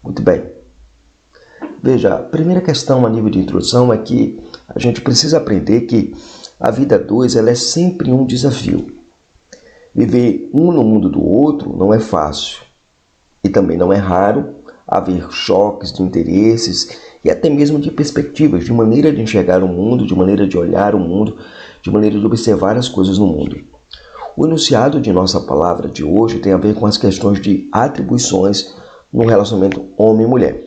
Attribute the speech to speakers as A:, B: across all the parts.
A: Muito bem. Veja, a primeira questão a nível de introdução é que a gente precisa aprender que a vida a dois ela é sempre um desafio. Viver um no mundo do outro não é fácil. E também não é raro haver choques de interesses e até mesmo de perspectivas, de maneira de enxergar o mundo, de maneira de olhar o mundo, de maneira de observar as coisas no mundo. O enunciado de nossa palavra de hoje tem a ver com as questões de atribuições no relacionamento homem e mulher.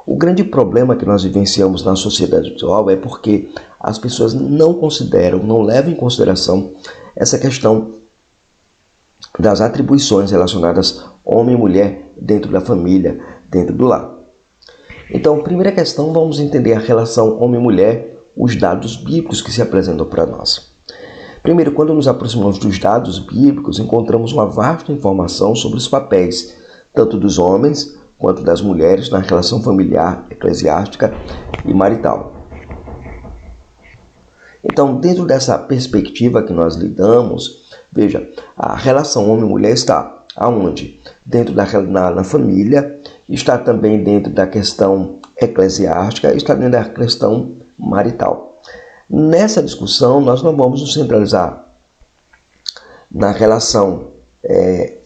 A: O grande problema que nós vivenciamos na sociedade atual é porque as pessoas não consideram, não levam em consideração essa questão das atribuições relacionadas homem e mulher dentro da família, dentro do lar. Então, primeira questão, vamos entender a relação homem e mulher, os dados bíblicos que se apresentam para nós. Primeiro, quando nos aproximamos dos dados bíblicos, encontramos uma vasta informação sobre os papéis, tanto dos homens quanto das mulheres na relação familiar, eclesiástica e marital. Então, dentro dessa perspectiva que nós lidamos, veja, a relação homem e mulher está aonde? Dentro na família, está também dentro da questão eclesiástica, está dentro da questão marital. Nessa discussão, nós não vamos nos centralizar na relação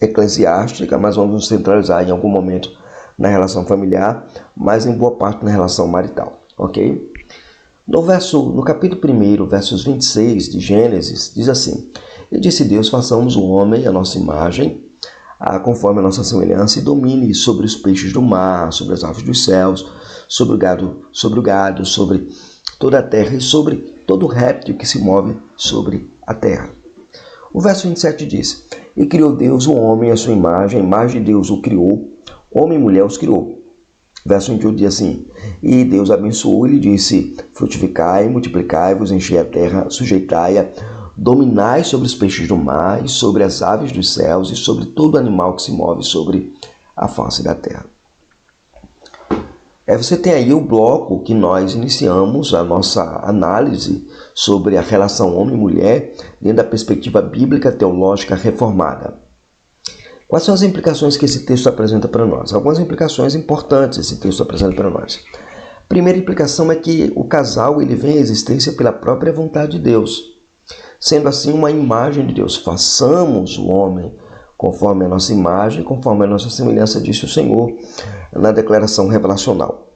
A: eclesiástica, mas vamos nos centralizar em algum momento na relação familiar, mas em boa parte na relação marital, ok? No capítulo 1, versos 26 de Gênesis, diz assim: E disse Deus, façamos o homem à nossa imagem, conforme a nossa semelhança, e domine sobre os peixes do mar, sobre as aves dos céus, sobre o gado, sobre toda a terra e sobre todo réptil que se move sobre a terra. O verso 27 diz: E criou Deus o homem à sua imagem, a imagem de Deus o criou, homem e mulher os criou. Verso 28 diz assim: E Deus abençoou e lhe disse: Frutificai, multiplicai-vos, enchei a terra, sujeitai-a, dominai sobre os peixes do mar, e sobre as aves dos céus, e sobre todo animal que se move sobre a face da terra. Você tem aí o bloco que nós iniciamos a nossa análise sobre a relação homem e mulher dentro da perspectiva bíblica teológica reformada. Quais são as implicações que esse texto apresenta para nós? Algumas implicações importantes esse texto apresenta para nós. A primeira implicação é que o casal ele vem à existência pela própria vontade de Deus. Sendo assim uma imagem de Deus. Façamos o homem conforme a nossa imagem, conforme a nossa semelhança, disse o Senhor na declaração revelacional.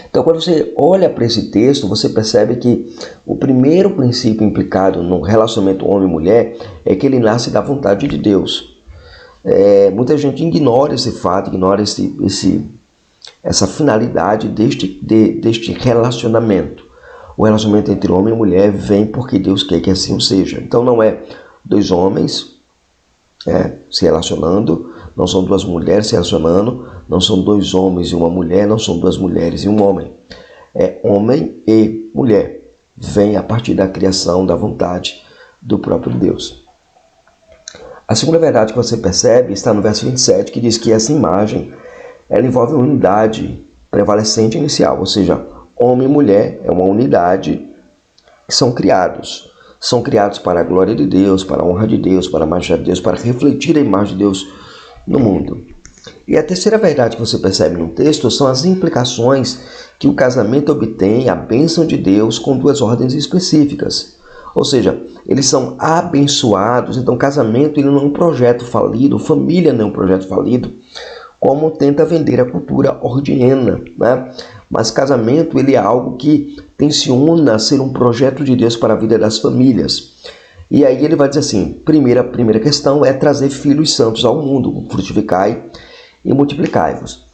A: Então, quando você olha para esse texto, você percebe que o primeiro princípio implicado no relacionamento homem-mulher é que ele nasce da vontade de Deus. Muita gente ignora esse fato, ignora essa finalidade deste relacionamento. O relacionamento entre homem e mulher vem porque Deus quer que assim seja. Então não é dois homens se relacionando, não são duas mulheres se relacionando, não são dois homens e uma mulher, não são duas mulheres e um homem. É homem e mulher. Vem a partir da criação, da vontade do próprio Deus. A segunda verdade que você percebe está no verso 27, que diz que essa imagem ela envolve uma unidade prevalecente inicial, ou seja, homem e mulher é uma unidade que são criados. São criados para a glória de Deus, para a honra de Deus, para a majestade de Deus, para refletir a imagem de Deus no mundo. E a terceira verdade que você percebe no texto são as implicações que o casamento obtém, a bênção de Deus, com duas ordens específicas. Ou seja, eles são abençoados. Então, casamento ele não é um projeto falido, família não é um projeto falido, como tenta vender a cultura ordiana, né? Mas casamento ele é algo que tenciona ser um projeto de Deus para a vida das famílias. E aí ele vai dizer assim, primeira questão é trazer filhos santos ao mundo, frutificai e multiplicai-vos.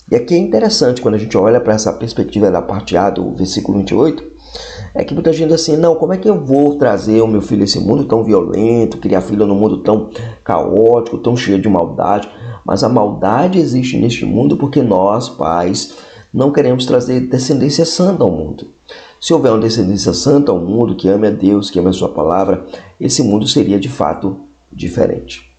A: E aqui é interessante quando a gente olha para essa perspectiva da parte A do versículo 28, é que muita gente diz assim, não, como é que eu vou trazer o meu filho a esse mundo tão violento, criar filho num mundo tão caótico, tão cheio de maldade? Mas a maldade existe neste mundo porque nós, pais, não queremos trazer descendência santa ao mundo. Se houver uma descendência santa ao mundo, que ame a Deus, que ame a sua palavra, esse mundo seria de fato diferente.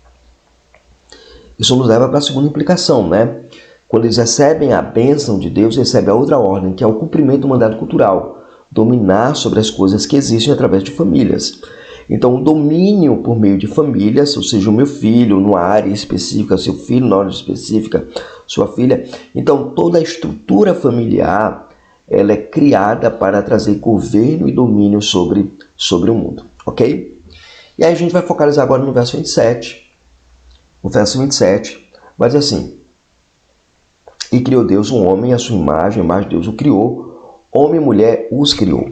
A: Isso nos leva para a segunda implicação, né? Quando eles recebem a bênção de Deus, recebem a outra ordem, que é o cumprimento do mandato cultural, dominar sobre as coisas que existem através de famílias. Então, o domínio por meio de famílias, ou seja, o meu filho numa área específica, seu filho numa área específica, sua filha. Então, toda a estrutura familiar, ela é criada para trazer governo e domínio sobre o mundo, ok? E aí a gente vai focalizar agora no verso 27. O verso 27 vai dizer assim: e criou Deus um homem à sua imagem, mas Deus o criou, homem e mulher os criou.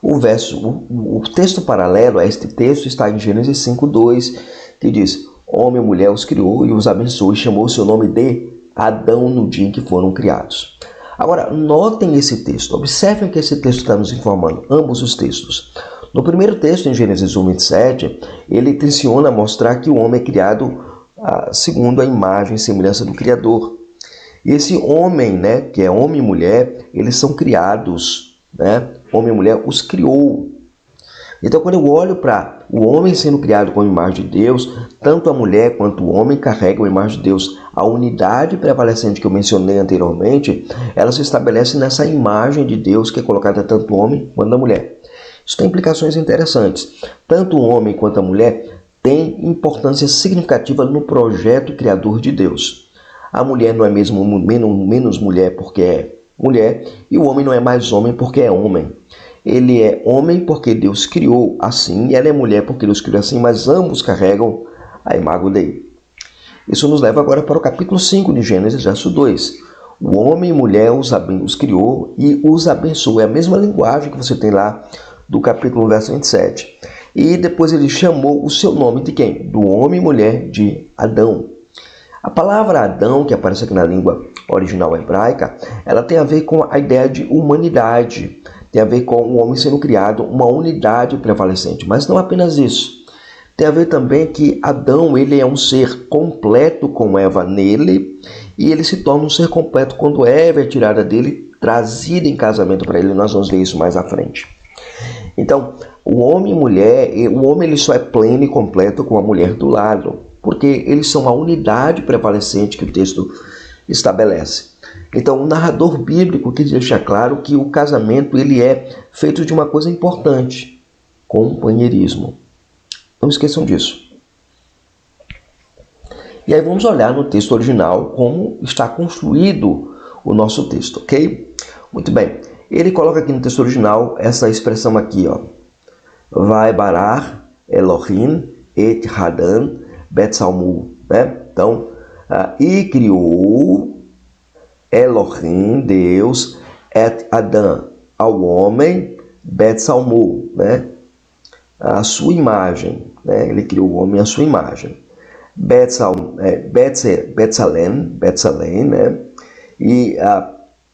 A: O texto paralelo a este texto está em Gênesis 5:2, que diz: homem e mulher os criou e os abençoou e chamou o seu nome de Adão no dia em que foram criados. Agora, notem esse texto, observem que esse texto está nos informando, ambos os textos. No primeiro texto, em Gênesis 1:27, ele intenciona mostrar que o homem é criado segundo a imagem e semelhança do Criador. E esse homem, né, que é homem e mulher, eles são criados, né? Homem e mulher os criou. Então, quando eu olho para o homem sendo criado com a imagem de Deus, tanto a mulher quanto o homem carregam a imagem de Deus. A unidade prevalecente que eu mencionei anteriormente, ela se estabelece nessa imagem de Deus que é colocada tanto no homem quanto na mulher. Isso tem implicações interessantes. Tanto o homem quanto a mulher têm importância significativa no projeto criador de Deus. A mulher não é mesmo menos mulher porque é mulher, e o homem não é mais homem porque é homem. Ele é homem porque Deus criou assim, e ela é mulher porque Deus criou assim, mas ambos carregam a imagem dele. Isso nos leva agora para o capítulo 5 de Gênesis, verso 2. O homem e mulher os criou e os abençoou. É a mesma linguagem que você tem lá do capítulo 1, verso 27. E depois ele chamou o seu nome de quem? Do homem e mulher de Adão. A palavra Adão, que aparece aqui na língua original hebraica, ela tem a ver com a ideia de humanidade, tem a ver com o homem sendo criado, uma unidade prevalecente. Mas não apenas isso. Tem a ver também que Adão, ele é um ser completo com Eva nele, e ele se torna um ser completo quando Eva é tirada dele, trazida em casamento para ele. Nós vamos ver isso mais à frente. Então, o homem e mulher, o homem ele só é pleno e completo com a mulher do lado, porque eles são a unidade prevalecente que o texto estabelece. Então, o narrador bíblico quis deixar claro que o casamento ele é feito de uma coisa importante: companheirismo. Não esqueçam disso. E aí vamos olhar no texto original como está construído o nosso texto, ok? Muito bem. Ele coloca aqui no texto original essa expressão aqui, ó. Vai barar Elohim et Hadan Betsalmu, né? Então, e criou Elohim, Deus, et Adão, ao homem, Betsalmu, né? A sua imagem, né? Ele criou o homem à sua imagem. Betsalem, né? E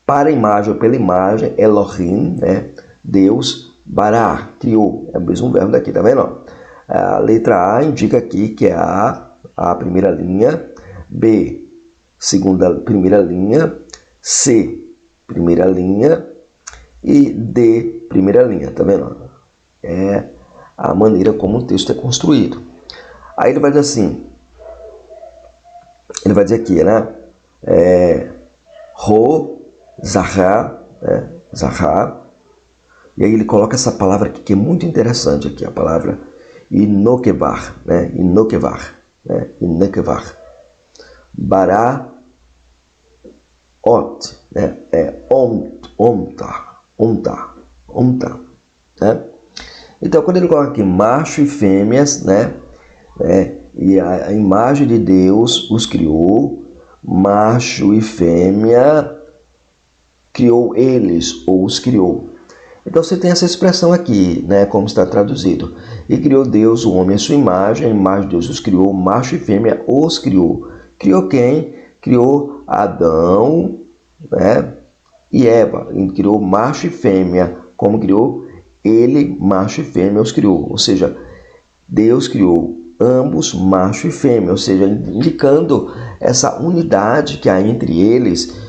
A: para a imagem ou pela imagem, Elohim, né? Deus, Bará, criou. É o mesmo verbo daqui, tá vendo? A letra A indica aqui que é a primeira linha, B, primeira linha, C, primeira linha e D, primeira linha, tá vendo? É a maneira como o texto é construído. Aí ele vai dizer assim, ele vai dizer aqui, né? Ro, Zahá, né? Zahá. E aí ele coloca essa palavra aqui que é muito interessante aqui, a palavra Inokevar, né? Inokevar, né? Inokevar. Bará ot, né? Onta, né? Então, quando ele coloca aqui macho e fêmeas, né? E a imagem de Deus os criou, macho e fêmea criou eles, ou os criou. Então você tem essa expressão aqui, né, como está traduzido. E criou Deus o homem à sua imagem, a imagem de Deus os criou, macho e fêmea os criou. Criou quem? Criou Adão, né, e Eva. E criou macho e fêmea. Como criou? Ele, macho e fêmea, os criou. Ou seja, Deus criou ambos, macho e fêmea. Ou seja, indicando essa unidade que há entre eles,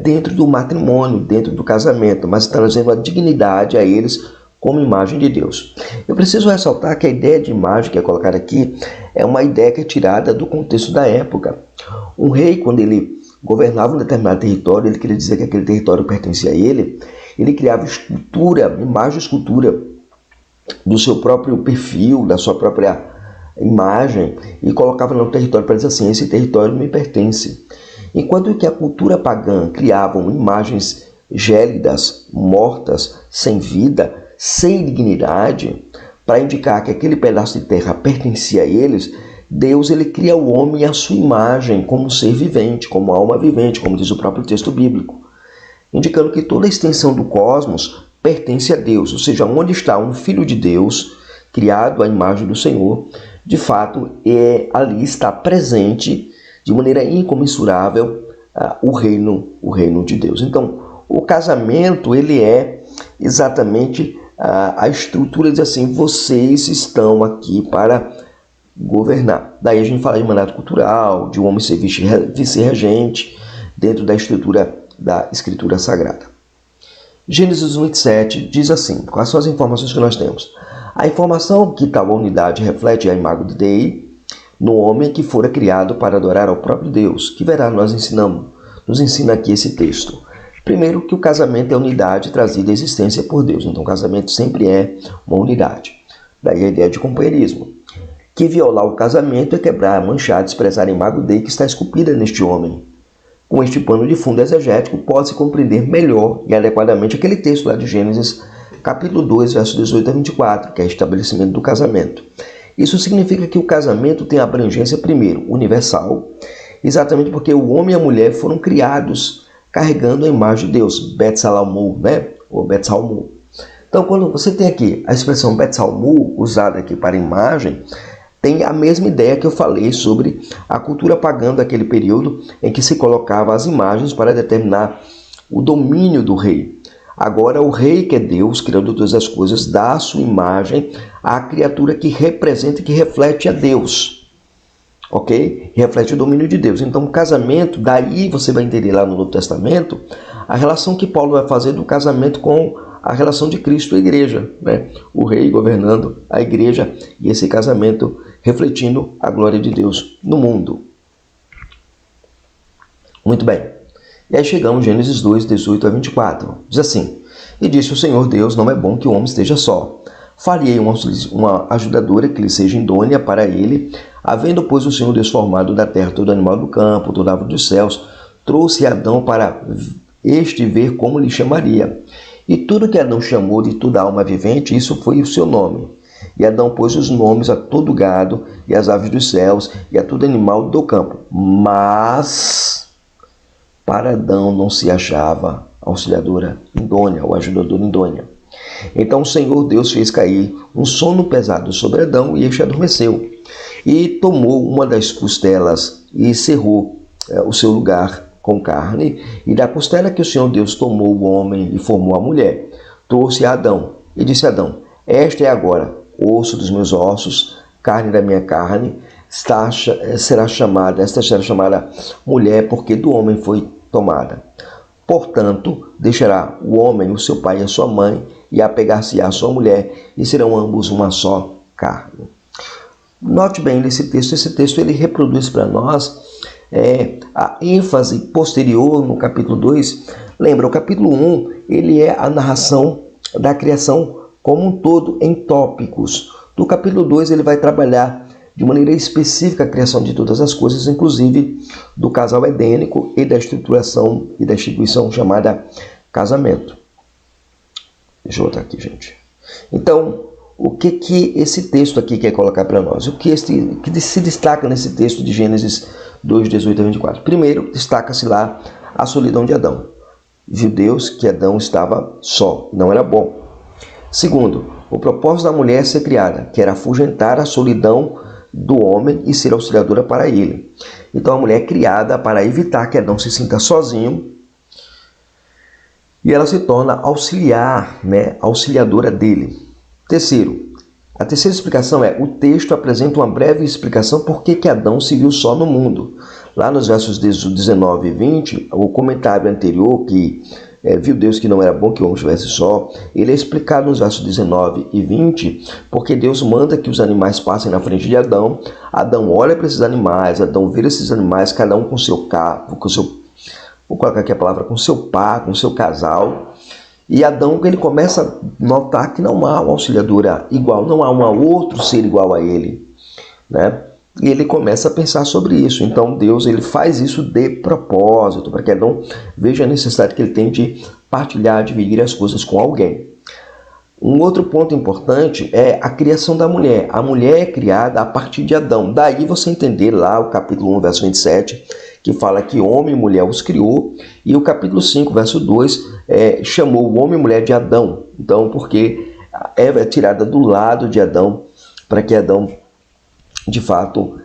A: dentro do matrimônio, dentro do casamento, mas trazendo a dignidade a eles como imagem de Deus. Eu preciso ressaltar que a ideia de imagem que é colocada aqui é uma ideia que é tirada do contexto da época. Um rei, quando ele governava um determinado território, ele queria dizer que aquele território pertencia a ele, ele criava escultura, imagem e escultura do seu próprio perfil, da sua própria imagem, e colocava no território para dizer assim, esse território me pertence. Enquanto que a cultura pagã criavam imagens gélidas, mortas, sem vida, sem dignidade, para indicar que aquele pedaço de terra pertencia a eles, Deus ele cria o homem à sua imagem, como ser vivente, como alma vivente, como diz o próprio texto bíblico, indicando que toda a extensão do cosmos pertence a Deus, ou seja, onde está um filho de Deus, criado à imagem do Senhor, de fato, ali está presente de maneira incomensurável o reino de Deus. Então, o casamento ele é exatamente a estrutura de assim, vocês estão aqui para governar. Daí a gente fala de mandato cultural, de um homem ser vice-regente, dentro da estrutura da Escritura Sagrada. Gênesis 1:7 diz assim, quais são as informações que nós temos? A informação que tal unidade reflete a imagem de Dei no homem que fora criado para adorar ao próprio Deus, que verá nos ensina aqui esse texto. Primeiro, que o casamento é unidade trazida à existência por Deus. Então, o casamento sempre é uma unidade. Daí a ideia de companheirismo. Que violar o casamento é quebrar, manchar, desprezar a imagem Dei que está esculpida neste homem. Com este pano de fundo exegético, pode-se compreender melhor e adequadamente aquele texto lá de Gênesis, capítulo 2, versos 18 a 24, que é o estabelecimento do casamento. Isso significa que o casamento tem abrangência, primeiro, universal, exatamente porque o homem e a mulher foram criados carregando a imagem de Deus, Betsalmu, né? Ou Betsalmu. Então, quando você tem aqui a expressão Betsalmu, usada aqui para imagem, tem a mesma ideia que eu falei sobre a cultura pagã daquele período em que se colocava as imagens para determinar o domínio do rei. Agora, o rei, que é Deus, criador de todas as coisas, dá a sua imagem à criatura que representa e que reflete a Deus. Ok? Reflete o domínio de Deus. Então, o casamento, daí você vai entender lá no Novo Testamento, a relação que Paulo vai fazer do casamento com a relação de Cristo e a igreja, né? O rei governando a igreja e esse casamento refletindo a glória de Deus no mundo. Muito bem. E aí chegamos em Gênesis 2, 18 a 24. Diz assim, e disse o Senhor Deus, não é bom que o homem esteja só. Farei uma ajudadora que lhe seja idônea para ele. Havendo, pois, o Senhor Deus formado da terra todo animal do campo, toda árvore dos céus, trouxe Adão para este ver como lhe chamaria. E tudo que Adão chamou de toda alma vivente, isso foi o seu nome. E Adão pôs os nomes a todo gado, e às aves dos céus, e a todo animal do campo. Mas para Adão não se achava auxiliadora idônea, ou ajudadora idônea. Então o Senhor Deus fez cair um sono pesado sobre Adão, e este adormeceu. E tomou uma das costelas, e cerrou o seu lugar com carne, e da costela que o Senhor Deus tomou o homem e formou a mulher, trouxe a Adão, e disse a Adão, esta é agora osso dos meus ossos, carne da minha carne, esta será chamada mulher, porque do homem foi tomada. Portanto, deixará o homem o seu pai e a sua mãe, e apegar-se-á à sua mulher, e serão ambos uma só carne. Note bem nesse texto, esse texto ele reproduz para nós a ênfase posterior no capítulo 2. Lembra, o capítulo 1 ele é a narração da criação como um todo em tópicos. No capítulo 2 ele vai trabalhar de maneira específica a criação de todas as coisas, inclusive do casal edênico e da estruturação e da instituição chamada casamento. Deixa eu botar aqui, gente. Então, o que esse texto aqui quer colocar para nós? O que se destaca nesse texto de Gênesis 2, 18 a 24? Primeiro, destaca-se lá a solidão de Adão. Viu Deus que Adão estava só, não era bom. Segundo, o propósito da mulher ser criada, que era afugentar a solidão do homem e ser auxiliadora para ele. Então a mulher é criada para evitar que Adão se sinta sozinho, e ela se torna auxiliadora dele. Terceiro, a terceira explicação o texto apresenta uma breve explicação por que Adão se viu só no mundo. Lá nos versos 19 e 20, o comentário anterior, que viu Deus que não era bom que o homem estivesse só, ele é explicado nos versos 19 e 20, porque Deus manda que os animais passem na frente de Adão. Adão olha para esses animais, Adão vê esses animais, cada um com seu carro, vou colocar aqui a palavra, com seu par, com seu casal. E Adão, ele começa a notar que não há uma auxiliadora igual, não há um outro ser igual a ele, né? E ele começa a pensar sobre isso. Então Deus ele faz isso de propósito, para que Adão veja a necessidade que ele tem de partilhar, dividir as coisas com alguém. Um outro ponto importante é a criação da mulher. A mulher é criada a partir de Adão. Daí você entender lá o capítulo 1, verso 27, que fala que homem e mulher os criou. E o capítulo 5, verso 2, chamou o homem e mulher de Adão. Então, porque Eva é tirada do lado de Adão, para que Adão, de fato,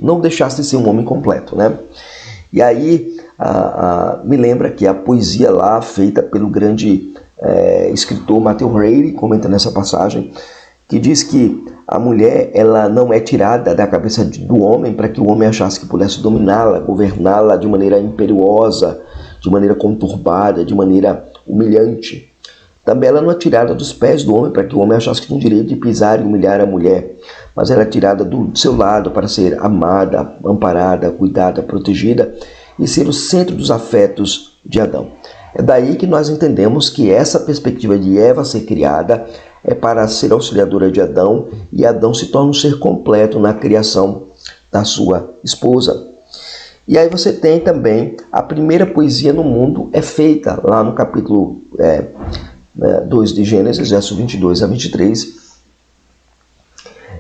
A: não deixasse de ser um homem completo, né? E aí, me lembra que a poesia lá, feita pelo grande escritor Matthew Henry, comenta nessa passagem, que diz que a mulher ela não é tirada da cabeça do homem para que o homem achasse que pudesse dominá-la, governá-la de maneira imperiosa, de maneira conturbada, de maneira humilhante. Também ela não é tirada dos pés do homem para que o homem achasse que tinha o direito de pisar e humilhar a mulher, mas ela é tirada do seu lado para ser amada, amparada, cuidada, protegida e ser o centro dos afetos de Adão. É daí que nós entendemos que essa perspectiva de Eva ser criada é para ser auxiliadora de Adão, e Adão se torna um ser completo na criação da sua esposa. E aí você tem também a primeira poesia no mundo é feita lá no capítulo 2 de Gênesis, verso 22 a 23.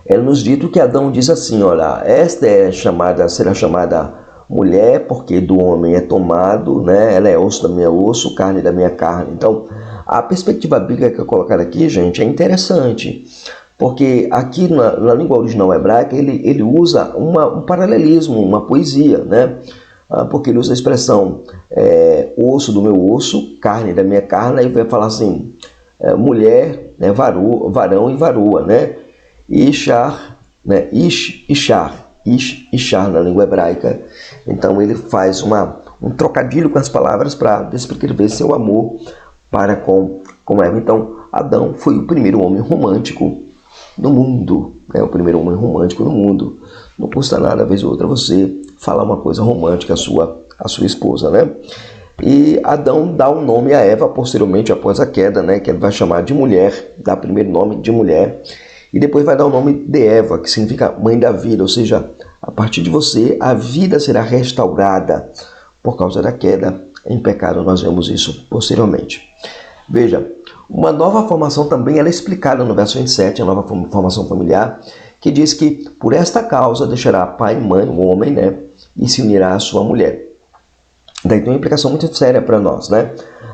A: É nos dito que Adão diz assim, olha, esta será chamada mulher, porque do homem é tomado, né? Ela é osso da minha osso, carne da minha carne. Então, a perspectiva bíblica que eu colocar aqui, gente, é interessante, porque aqui na língua original hebraica ele usa um paralelismo, uma poesia, né? Porque ele usa a expressão osso do meu osso, carne da minha carne, aí vai falar assim, mulher, né? Varão e varoa, né? Ishar, né? Ishar na língua hebraica. Então ele faz um trocadilho com as palavras para descrever seu amor para com Eva. Então Adão foi o primeiro homem romântico no mundo, né? O primeiro homem romântico no mundo. Não custa nada, vez ou outra, você falar uma coisa romântica à sua esposa, né? E Adão dá um nome a Eva posteriormente, após a queda, né? Que ele vai chamar de mulher, dá primeiro nome de mulher, e depois vai dar o nome de Eva, que significa mãe da vida, ou seja, a partir de você, a vida será restaurada por causa da queda em pecado. Nós vemos isso posteriormente. Veja, uma nova formação também ela é explicada no verso 27, a nova formação familiar, que diz que por esta causa deixará pai e mãe, o homem, né, e se unirá à sua mulher. Daí tem uma implicação muito séria para nós, né?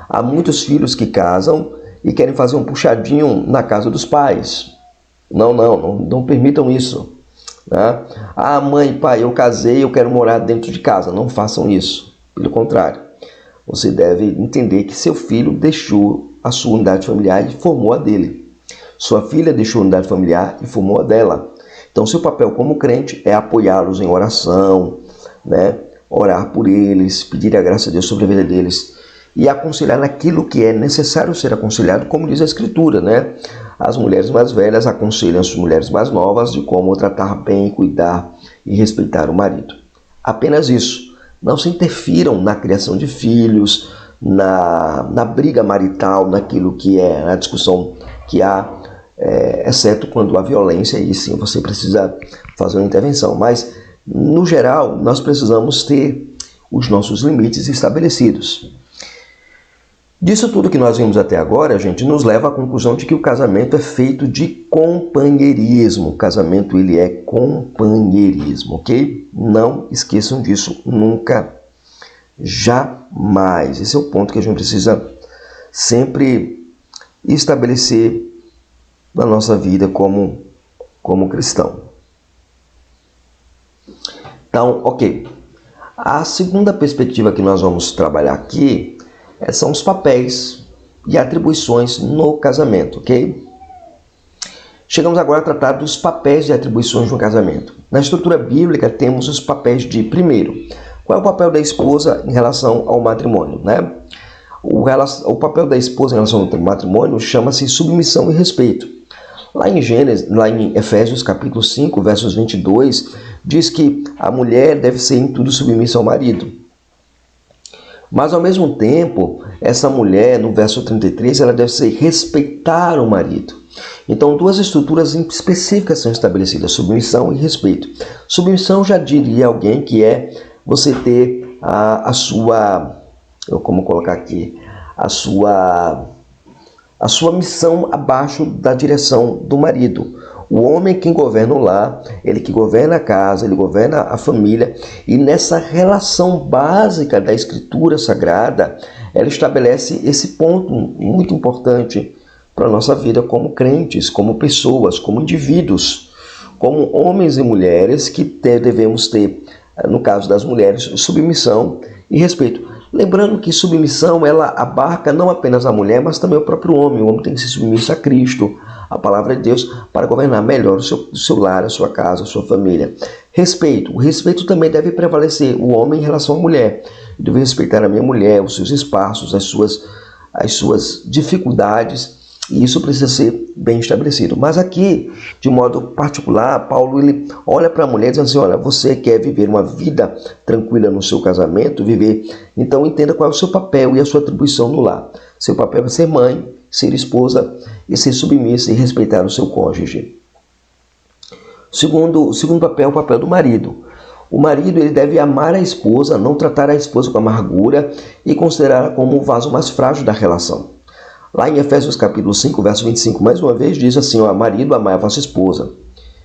A: Há muitos filhos que casam e querem fazer um puxadinho na casa dos pais. Não permitam isso. Né? Mãe, pai, eu casei, eu quero morar dentro de casa. Não façam isso. Pelo contrário, você deve entender que seu filho deixou a sua unidade familiar e formou a dele. Sua filha deixou a unidade familiar e formou a dela. Então, seu papel como crente é apoiá-los em oração, né? Orar por eles, pedir a graça de Deus sobre a vida deles e aconselhar naquilo que é necessário ser aconselhado, como diz a Escritura, né? As mulheres mais velhas aconselham as mulheres mais novas de como tratar bem, cuidar e respeitar o marido. Apenas isso. Não se interfiram na criação de filhos, na briga marital, naquilo que é a discussão que há, exceto quando há violência, e sim você precisa fazer uma intervenção. Mas, no geral, nós precisamos ter os nossos limites estabelecidos. Disso tudo que nós vimos até agora, gente, nos leva à conclusão de que o casamento é feito de companheirismo. O casamento, ele é companheirismo, ok? Não esqueçam disso nunca, jamais. Esse é o ponto que a gente precisa sempre estabelecer na nossa vida como cristão. Então, ok. A segunda perspectiva que nós vamos trabalhar aqui são os papéis e atribuições no casamento, ok? Chegamos agora a tratar dos papéis e atribuições no casamento. Na estrutura bíblica temos os papéis de, primeiro, qual é o papel da esposa em relação ao matrimônio, né? O papel da esposa em relação ao matrimônio chama-se submissão e respeito. Lá em Efésios capítulo 5, versos 22, diz que a mulher deve ser em tudo submissa ao marido. Mas ao mesmo tempo, essa mulher, no verso 33, ela deve respeitar o marido. Então, duas estruturas específicas são estabelecidas: submissão e respeito. Submissão, já diria alguém, que é você ter a sua, como colocar aqui, a sua missão abaixo da direção do marido. O homem é quem governa o lar, ele que governa a casa, ele governa a família, e nessa relação básica da Escritura Sagrada, ela estabelece esse ponto muito importante para a nossa vida como crentes, como pessoas, como indivíduos, como homens e mulheres que devemos ter, no caso das mulheres, submissão e respeito. Lembrando que submissão, ela abarca não apenas a mulher, mas também o próprio homem. O homem tem que se submisso a Cristo, a palavra de Deus, para governar melhor o seu lar, a sua casa, a sua família. Respeito. O respeito também deve prevalecer. O homem em relação à mulher. Eu devo respeitar a minha mulher, os seus espaços, as suas dificuldades. E isso precisa ser bem estabelecido. Mas aqui, de modo particular, Paulo ele olha para a mulher dizendo assim: olha, você quer viver uma vida tranquila no seu casamento, então entenda qual é o seu papel e a sua atribuição no lar. Seu papel é ser mãe, ser esposa e ser submissa e respeitar o seu cônjuge. O segundo papel é o papel do marido. O marido ele deve amar a esposa, não tratar a esposa com amargura e considerá-la como o vaso mais frágil da relação. Lá em Efésios capítulo 5, verso 25, mais uma vez, diz assim: ó, marido, amai a vossa esposa.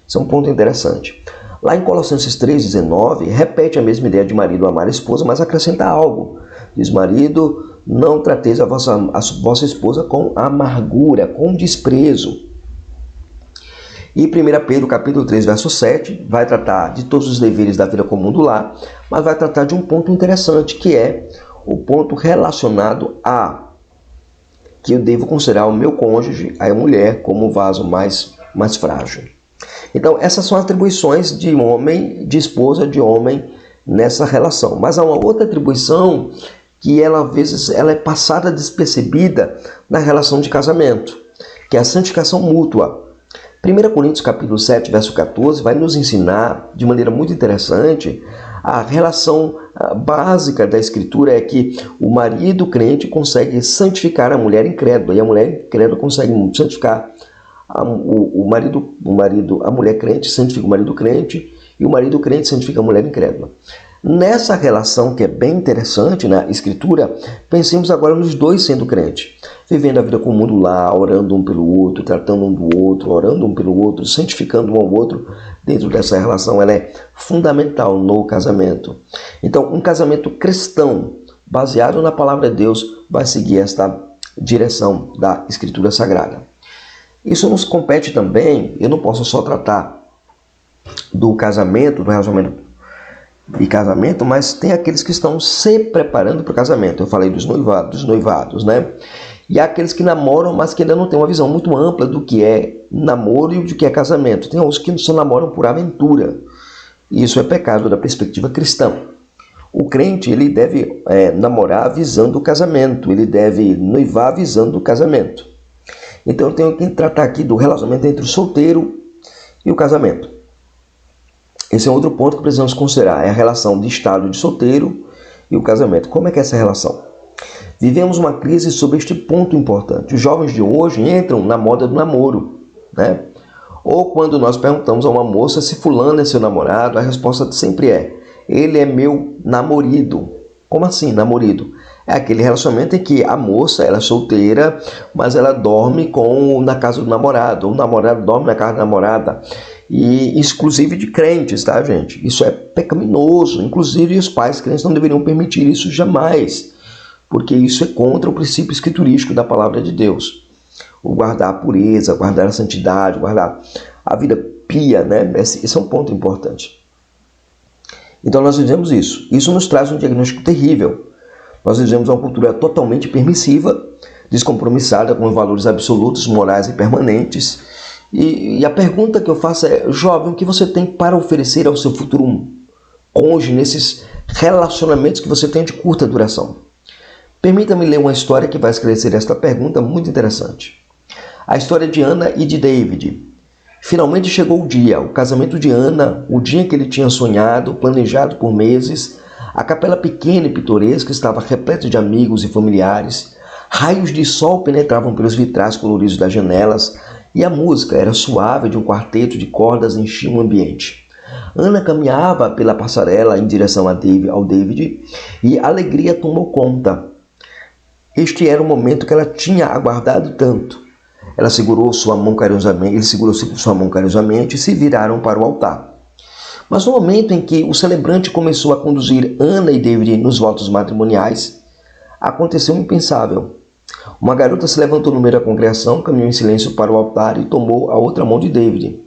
A: Isso é um ponto interessante. Lá em Colossenses 3,19, repete a mesma ideia de marido amar a esposa, mas acrescenta algo. Diz: marido, não trateis a vossa esposa com amargura, com desprezo. E 1 Pedro capítulo 3, verso 7, vai tratar de todos os deveres da vida comum do lar, mas vai tratar de um ponto interessante, que é o ponto relacionado a que eu devo considerar o meu cônjuge, a mulher, como o vaso mais frágil. Então, essas são atribuições de homem, de esposa, de homem nessa relação. Mas há uma outra atribuição que às vezes ela é passada despercebida na relação de casamento, que é a santificação mútua. 1 Coríntios capítulo 7, verso 14, vai nos ensinar de maneira muito interessante a relação básica da Escritura é que o marido crente consegue santificar a mulher incrédula, e a mulher incrédula consegue santificar a mulher crente santifica o marido crente, e o marido crente santifica a mulher incrédula. Nessa relação que é bem interessante na Escritura, pensemos agora nos dois sendo crente, vivendo a vida comum do lar, orando um pelo outro, tratando um do outro, orando um pelo outro, santificando um ao outro. Dentro dessa relação, ela é fundamental no casamento. Então, um casamento cristão, baseado na palavra de Deus, vai seguir esta direção da Escritura Sagrada. Isso nos compete também. Eu não posso só tratar do casamento, do relacionamento de casamento, mas tem aqueles que estão se preparando para o casamento. Eu falei dos noivados, né? E há aqueles que namoram, mas que ainda não têm uma visão muito ampla do que é namoro e do que é casamento. Tem uns que só namoram por aventura. E isso é pecado da perspectiva cristã. O crente ele deve namorar visando o casamento, ele deve noivar visando o casamento. Então eu tenho que tratar aqui do relacionamento entre o solteiro e o casamento. Esse é outro ponto que precisamos considerar, é a relação de estado de solteiro e o casamento. Como é que é essa relação? Vivemos uma crise sobre este ponto importante. Os jovens de hoje entram na moda do namoro, né? Ou quando nós perguntamos a uma moça se fulano é seu namorado, a resposta sempre é: ele é meu namorido. Como assim, namorido? É aquele relacionamento em que a moça ela é solteira, mas ela dorme na casa do namorado, ou o namorado dorme na casa da namorada. E exclusive de crentes, tá, gente? Isso é pecaminoso. Inclusive os pais crentes não deveriam permitir isso jamais, porque isso é contra o princípio escriturístico da palavra de Deus. O guardar a pureza, guardar a santidade, guardar a vida pia, né? Esse é um ponto importante. Então nós vivemos isso. Isso nos traz um diagnóstico terrível. Nós vivemos uma cultura totalmente permissiva, descompromissada com os valores absolutos, morais e permanentes. E a pergunta que eu faço é: jovem, o que você tem para oferecer ao seu futuro cônjuge nesses relacionamentos que você tem de curta duração? Permita-me ler uma história que vai esclarecer esta pergunta muito interessante. A história de Ana e de David. Finalmente chegou o dia, o casamento de Ana, o dia que ele tinha sonhado, planejado por meses. A capela pequena e pitoresca estava repleta de amigos e familiares. Raios de sol penetravam pelos vitrais coloridos das janelas E a música era suave de um quarteto de cordas enchia o ambiente. Ana caminhava pela passarela em direção ao David e a alegria tomou conta. Este era o momento que ela tinha aguardado tanto. Ela segurou sua mão carinhosamente, ele segurou sua mão carinhosamente e se viraram para o altar. Mas no momento em que o celebrante começou a conduzir Ana e David nos votos matrimoniais, aconteceu o impensável. Uma garota se levantou no meio da congregação, caminhou em silêncio para o altar e tomou a outra mão de David.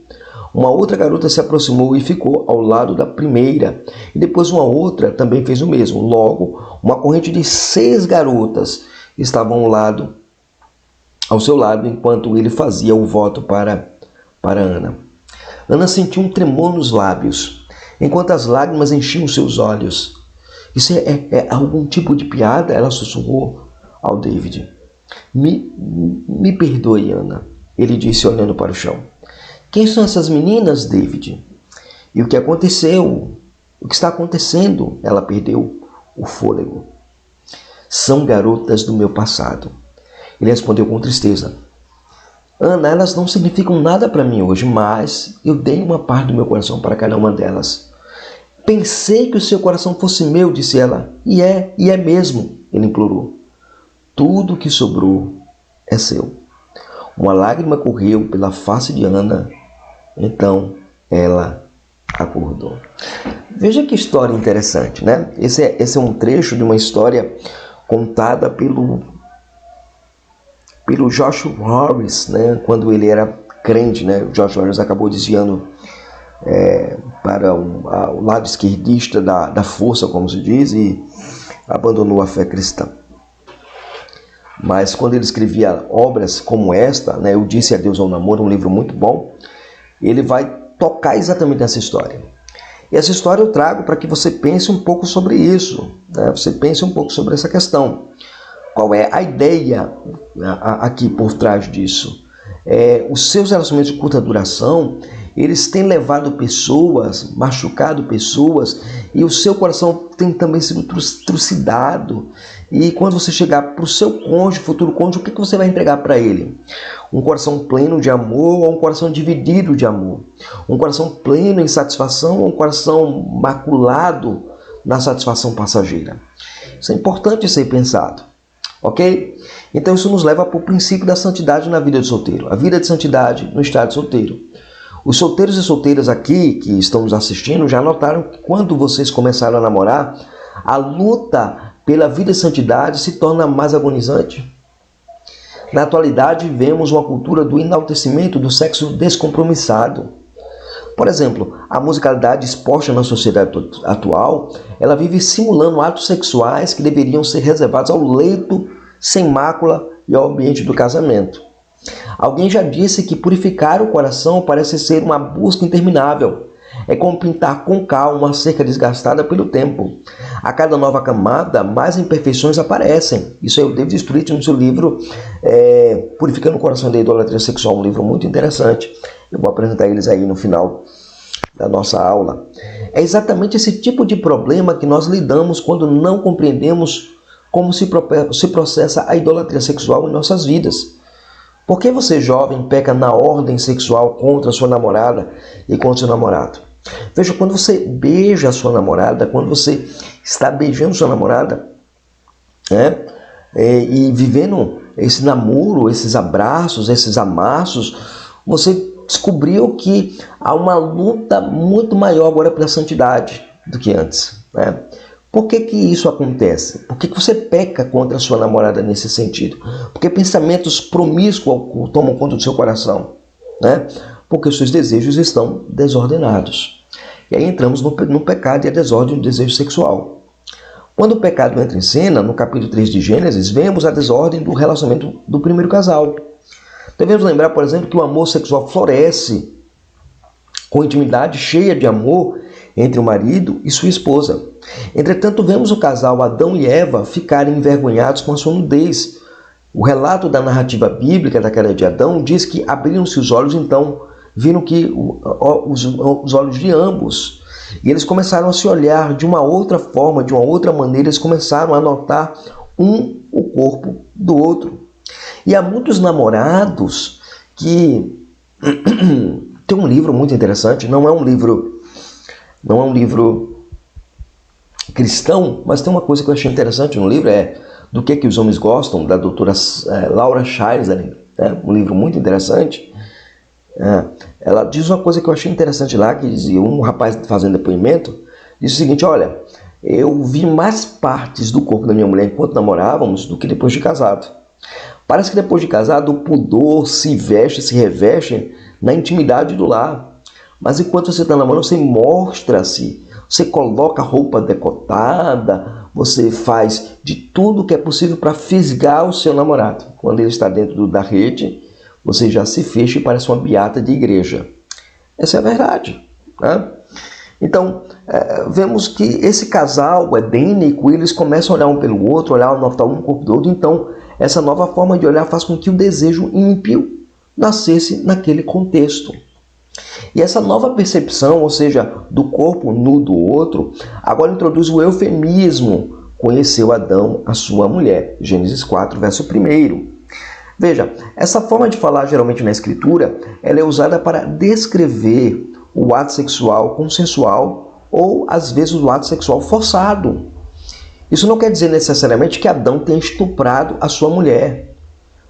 A: Uma outra garota se aproximou e ficou ao lado da primeira, e depois uma outra também fez o mesmo. Logo, uma corrente de 6 garotas estavam ao seu lado, enquanto ele fazia o voto para Ana. Ana sentiu um tremor nos lábios, enquanto as lágrimas enchiam seus olhos. Isso é algum tipo de piada? Ela sussurrou ao David. Me perdoe, Ana, ele disse olhando para o chão. Quem são essas meninas, David? E o que aconteceu? O que está acontecendo? Ela perdeu o fôlego. São garotas do meu passado. Ele respondeu com tristeza. Ana, elas não significam nada para mim hoje, mas eu dei uma parte do meu coração para cada uma delas. Pensei que o seu coração fosse meu, disse ela. E é mesmo, ele implorou. Tudo que sobrou é seu. Uma lágrima correu pela face de Ana. Então ela acordou. Veja que história interessante, né? Esse é um trecho de uma história contada pelo Joshua Harris, né? Quando ele era crente, né? O Joshua Harris acabou desviando para o lado esquerdista da força, como se diz, e abandonou a fé cristã. Mas quando ele escrevia obras como esta, né, Eu Disse Adeus ao Namoro, um livro muito bom, ele vai tocar exatamente nessa história. E essa história eu trago para que você pense um pouco sobre isso, né? Você pense um pouco sobre essa questão. Qual é a ideia aqui por trás disso? Os seus relacionamentos de curta duração, eles têm levado pessoas, machucado pessoas, e o seu coração tem também sido trucidado. E quando você chegar para o seu cônjuge, futuro cônjuge, o que você vai entregar para ele? Um coração pleno de amor ou um coração dividido de amor? Um coração pleno em satisfação ou um coração maculado na satisfação passageira? Isso é importante ser pensado. Ok? Então isso nos leva para o princípio da santidade na vida de solteiro. A vida de santidade no estado de solteiro. Os solteiros e solteiras aqui que estão nos assistindo já notaram que quando vocês começaram a namorar, a luta pela vida de santidade se torna mais agonizante. Na atualidade vemos uma cultura do enaltecimento do sexo descompromissado. Por exemplo, a musicalidade exposta na sociedade atual, ela vive simulando atos sexuais que deveriam ser reservados ao leito sem mácula e ao ambiente do casamento. Alguém já disse que purificar o coração parece ser uma busca interminável. É como pintar com cal uma cerca desgastada pelo tempo. A cada nova camada, mais imperfeições aparecem. Isso é o David Street no seu livro Purificando o Coração da Idolatria Sexual, um livro muito interessante. Eu vou apresentar eles aí no final da nossa aula. É exatamente esse tipo de problema que nós lidamos quando não compreendemos como se processa a idolatria sexual em nossas vidas. Por que você, jovem, peca na ordem sexual contra a sua namorada e contra o seu namorado? Veja, quando você beija a sua namorada, quando você está beijando sua namorada, e vivendo esse namoro, esses abraços, esses amassos, você descobriu que há uma luta muito maior agora pela santidade do que antes, né? Por que isso acontece? Por que você peca contra a sua namorada nesse sentido? Porque pensamentos promíscuos tomam conta do seu coração, né? Porque os seus desejos estão desordenados. E aí entramos no pecado e a desordem do desejo sexual. Quando o pecado entra em cena, no capítulo 3 de Gênesis, vemos a desordem do relacionamento do primeiro casal. Devemos lembrar, por exemplo, que o amor sexual floresce com intimidade cheia de amor entre o marido e sua esposa. Entretanto, vemos o casal Adão e Eva ficarem envergonhados com a sua nudez. O relato da narrativa bíblica da queda de Adão diz que abriram-se os olhos, então viram que os olhos de ambos. E eles começaram a se olhar de uma outra forma, de uma outra maneira, eles começaram a notar o corpo do outro. E há muitos namorados que Tem um livro muito interessante, não é um livro cristão, mas tem uma coisa que eu achei interessante no livro, é Do que os homens gostam, da doutora Laura Scheisler, né? Um livro muito interessante. Ela diz uma coisa que eu achei interessante lá, que dizia, um rapaz fazendo depoimento, disse o seguinte: olha, eu vi mais partes do corpo da minha mulher enquanto namorávamos do que depois de casado. Parece que depois de casado o pudor se veste, se reveste na intimidade do lar. Mas enquanto você está namorando, você mostra-se, você coloca roupa decotada, você faz de tudo que é possível para fisgar o seu namorado. Quando ele está dentro da rede, você já se fecha e parece uma beata de igreja. Essa é a verdade, né? Então, vemos que esse casal edênico, eles começam a olhar um pelo outro, olhar notar um corpo do outro. Então, essa nova forma de olhar faz com que o desejo ímpio nascesse naquele contexto. E essa nova percepção, ou seja, do corpo nu do outro, agora introduz o eufemismo: conheceu Adão a sua mulher. Gênesis 4, verso 1. Veja, essa forma de falar geralmente na escritura, ela é usada para descrever o ato sexual consensual ou, às vezes, o ato sexual forçado. Isso não quer dizer necessariamente que Adão tenha estuprado a sua mulher,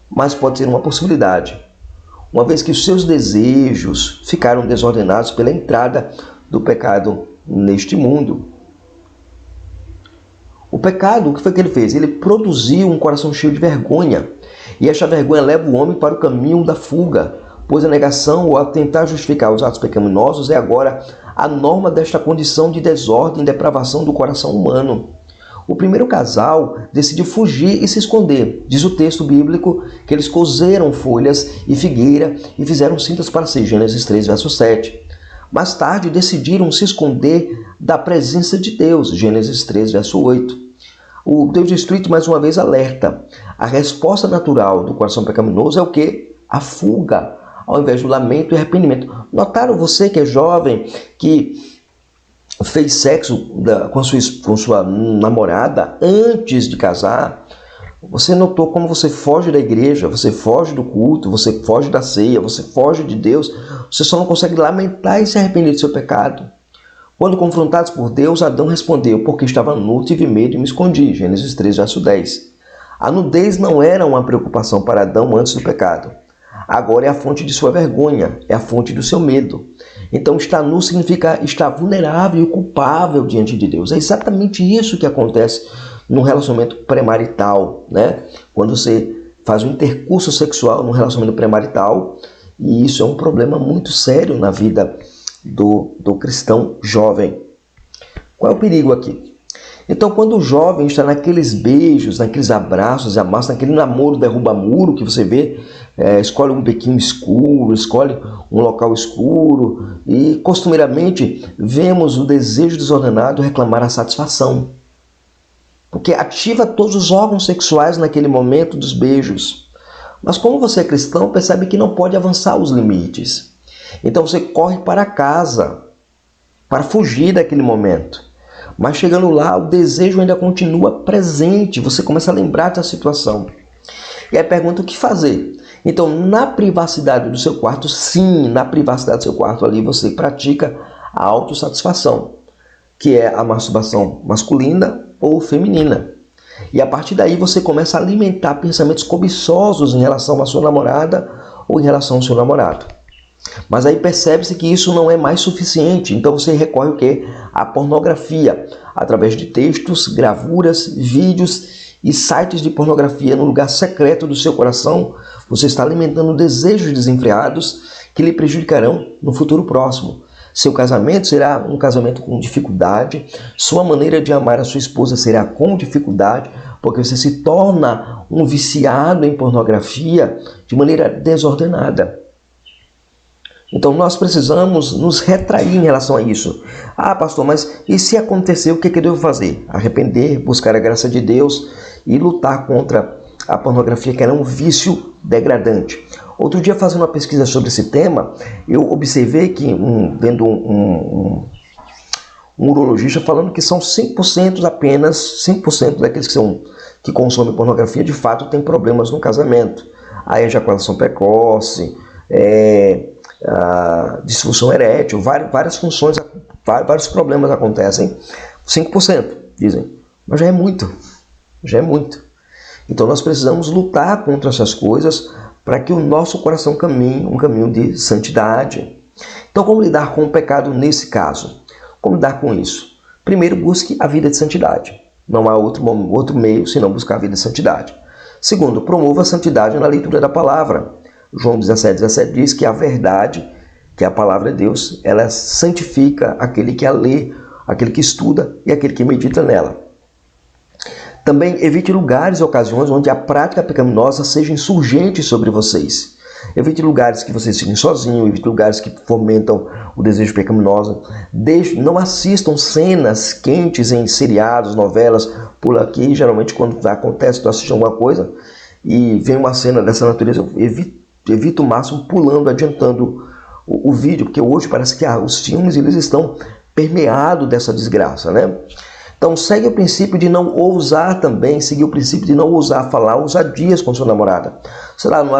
A: mas pode ser uma possibilidade, uma vez que os seus desejos ficaram desordenados pela entrada do pecado neste mundo. O pecado, o que foi que ele fez? Ele produziu um coração cheio de vergonha, e esta vergonha leva o homem para o caminho da fuga, pois a negação ou a tentar justificar os atos pecaminosos é agora a norma desta condição de desordem e depravação do coração humano. O primeiro casal decidiu fugir e se esconder. Diz o texto bíblico que eles cozeram folhas e figueira e fizeram cintas para si, Gênesis 3, verso 7. Mais tarde decidiram se esconder da presença de Deus, Gênesis 3, verso 8. O Deus destruído mais uma vez alerta. A resposta natural do coração pecaminoso é o quê? A fuga, ao invés do lamento e arrependimento. Notaram, você que é jovem, que fez sexo com sua namorada antes de casar? Você notou como você foge da igreja, você foge do culto, você foge da ceia, você foge de Deus, você só não consegue lamentar e se arrepender do seu pecado. Quando confrontados por Deus, Adão respondeu: porque estava nu, tive medo e me escondi. Gênesis 3, verso 10. A nudez não era uma preocupação para Adão antes do pecado. Agora é a fonte de sua vergonha, é a fonte do seu medo. Então, estar nu significa estar vulnerável e culpável diante de Deus. É exatamente isso que acontece num relacionamento pré-marital, né? Quando você faz um intercurso sexual num relacionamento pré-marital, e isso é um problema muito sério na vida do cristão jovem. Qual é o perigo aqui? Então, quando o jovem está naqueles beijos, naqueles abraços e amassos, naquele namoro derruba-muro que você vê, escolhe um bequinho escuro, escolhe um local escuro, e costumeiramente vemos o desejo desordenado reclamar a satisfação, porque ativa todos os órgãos sexuais naquele momento dos beijos. Mas como você é cristão, percebe que não pode avançar os limites. Então você corre para casa para fugir daquele momento. Mas chegando lá, o desejo ainda continua presente. Você começa a lembrar da situação. E aí pergunta o que fazer. Então, na privacidade do seu quarto, sim, na privacidade do seu quarto ali, você pratica a autossatisfação, que é a masturbação masculina ou feminina. E a partir daí você começa a alimentar pensamentos cobiçosos em relação à sua namorada ou em relação ao seu namorado. Mas aí percebe-se que isso não é mais suficiente. Então você recorre o quê? À pornografia, através de textos, gravuras, vídeos e sites de pornografia no lugar secreto do seu coração. Você está alimentando desejos desenfreados que lhe prejudicarão no futuro próximo. Seu casamento será um casamento com dificuldade, sua maneira de amar a sua esposa será com dificuldade, porque você se torna um viciado em pornografia de maneira desordenada. Então nós precisamos nos retrair em relação a isso. Ah, pastor, mas e se acontecer, o que eu devo fazer? Arrepender, buscar a graça de Deus e lutar contra a pornografia, que era um vício degradante. Outro dia, fazendo uma pesquisa sobre esse tema, eu observei que, vendo um urologista falando que são 5% apenas, 5% daqueles que consomem pornografia, de fato, tem problemas no casamento. A ejaculação precoce, disfunção erétil, várias funções, vários problemas acontecem. 5%, dizem, mas já é muito, já é muito. Então nós precisamos lutar contra essas coisas para que o nosso coração caminhe um caminho de santidade. Então como lidar com o pecado nesse caso? Como lidar com isso? Primeiro, busque a vida de santidade. Não há outro meio senão buscar a vida de santidade. Segundo, promova a santidade na leitura da palavra. João 17,17 diz que a verdade, que é a palavra de Deus, ela santifica aquele que a lê, aquele que estuda e aquele que medita nela. Também evite lugares e ocasiões onde a prática pecaminosa seja insurgente sobre vocês. Evite lugares que vocês fiquem sozinhos, evite lugares que fomentam o desejo pecaminoso. Não assistam cenas quentes em seriados, novelas. Pula aqui, geralmente quando acontece, tu assiste alguma coisa e vem uma cena dessa natureza, eu evito o máximo pulando, adiantando o vídeo, porque hoje parece que os filmes eles estão permeados dessa desgraça, né? Então segue o princípio de não ousar também, seguir o princípio de não ousar falar ousadias com sua namorada. Sei lá, no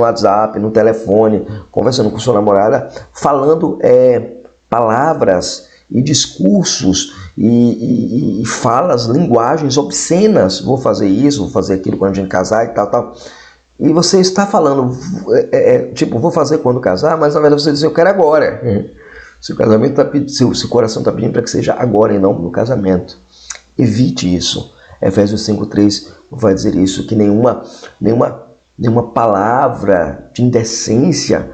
A: WhatsApp, no telefone, conversando com sua namorada, falando palavras e discursos e falas, linguagens obscenas. Vou fazer isso, vou fazer aquilo quando a gente casar e tal. E você está falando, tipo, vou fazer quando casar, mas na verdade você diz, eu quero agora. Se o casamento se o coração está pedindo para que seja agora e não no casamento. Evite isso. Efésios 5,3 vai dizer isso, que nenhuma palavra de indecência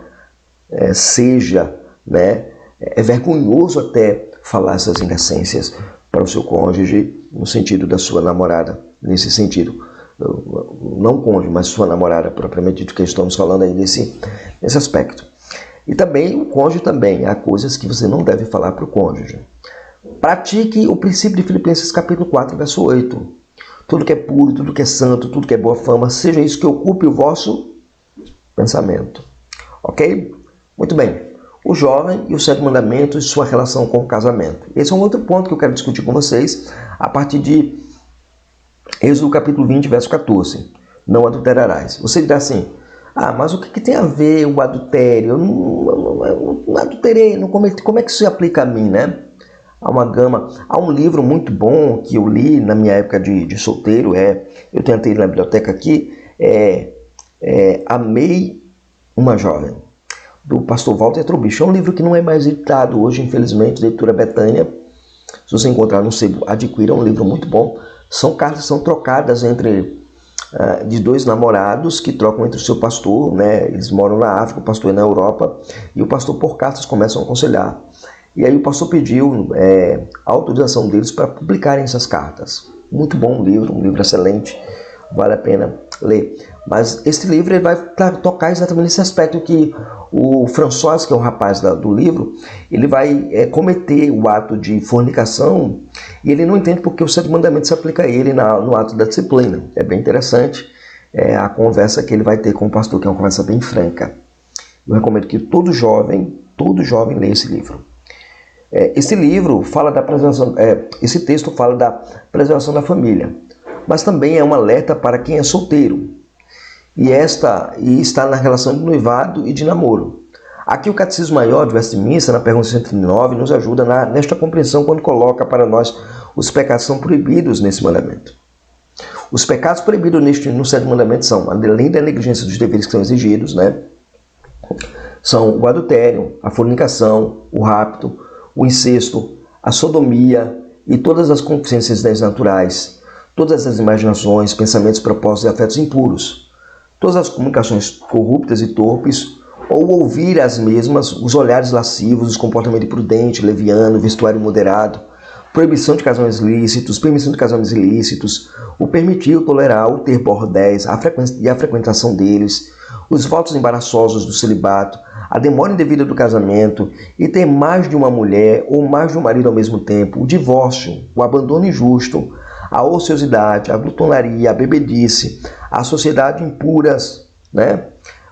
A: seja, né? É vergonhoso até falar essas indecências para o seu cônjuge, no sentido da sua namorada, nesse sentido. Não cônjuge, mas sua namorada, propriamente dito, que estamos falando aí nesse aspecto. E também o cônjuge também, há coisas que você não deve falar para o cônjuge. Pratique o princípio de Filipenses capítulo 4, verso 8. Tudo que é puro, tudo que é santo, tudo que é boa fama, seja isso que ocupe o vosso pensamento. Ok? Muito bem. O jovem e o 7 mandamentos e sua relação com o casamento. Esse é um outro ponto que eu quero discutir com vocês a partir de Êxodo capítulo 20, verso 14. Não adulterarás. Você dirá assim, mas o que tem a ver o adultério? Eu não adulterei, não cometi. Como é que isso se aplica a mim, né? Há um livro muito bom que eu li na minha época de solteiro, eu tentei na biblioteca aqui, Amei uma Jovem, do pastor Walter Trubich. É um livro que não é mais editado hoje, infelizmente, Leitura Betânia. Se você encontrar no sebo, adquira, é um livro muito bom. São cartas que são trocadas de dois namorados que trocam entre o seu pastor, né? Eles moram na África, o pastor é na Europa, e o pastor por cartas começam a aconselhar. E aí o pastor pediu a autorização deles para publicarem essas cartas. Muito bom livro, um livro excelente, vale a pena ler. Mas esse livro ele vai tocar exatamente nesse aspecto que o François, que é o rapaz do livro, ele vai cometer o ato de fornicação e ele não entende porque o 7 mandamentos se aplica a ele no ato da disciplina. É bem interessante a conversa que ele vai ter com o pastor, que é uma conversa bem franca. Eu recomendo que todo jovem leia esse livro. Esse livro fala da preservação, esse texto fala da preservação da família, mas também é um alerta para quem é solteiro e está na relação de noivado e de namoro. Aqui o Catecismo Maior de Westminster, na pergunta 109, nos ajuda nesta compreensão quando coloca para nós os pecados são proibidos nesse mandamento. Os pecados proibidos no 7 mandamento são, além da negligência dos deveres que são exigidos, né, são o adultério, a fornicação, o rapto, o incesto, a sodomia e todas as concupiscências naturais, todas as imaginações, pensamentos, propósitos e afetos impuros, todas as comunicações corruptas e torpes, ou ouvir as mesmas, os olhares lascivos, os comportamentos imprudente, leviano, vestuário moderado, proibição de casamentos ilícitos, permissão de casamentos ilícitos, o permitir, o tolerar, o ter bordéis, a frequentação deles, os votos embaraçosos do celibato, a demora indevida do casamento e ter mais de uma mulher ou mais de um marido ao mesmo tempo, o divórcio, o abandono injusto, a ociosidade, a glutonaria, a bebedice, a sociedade impuras, né?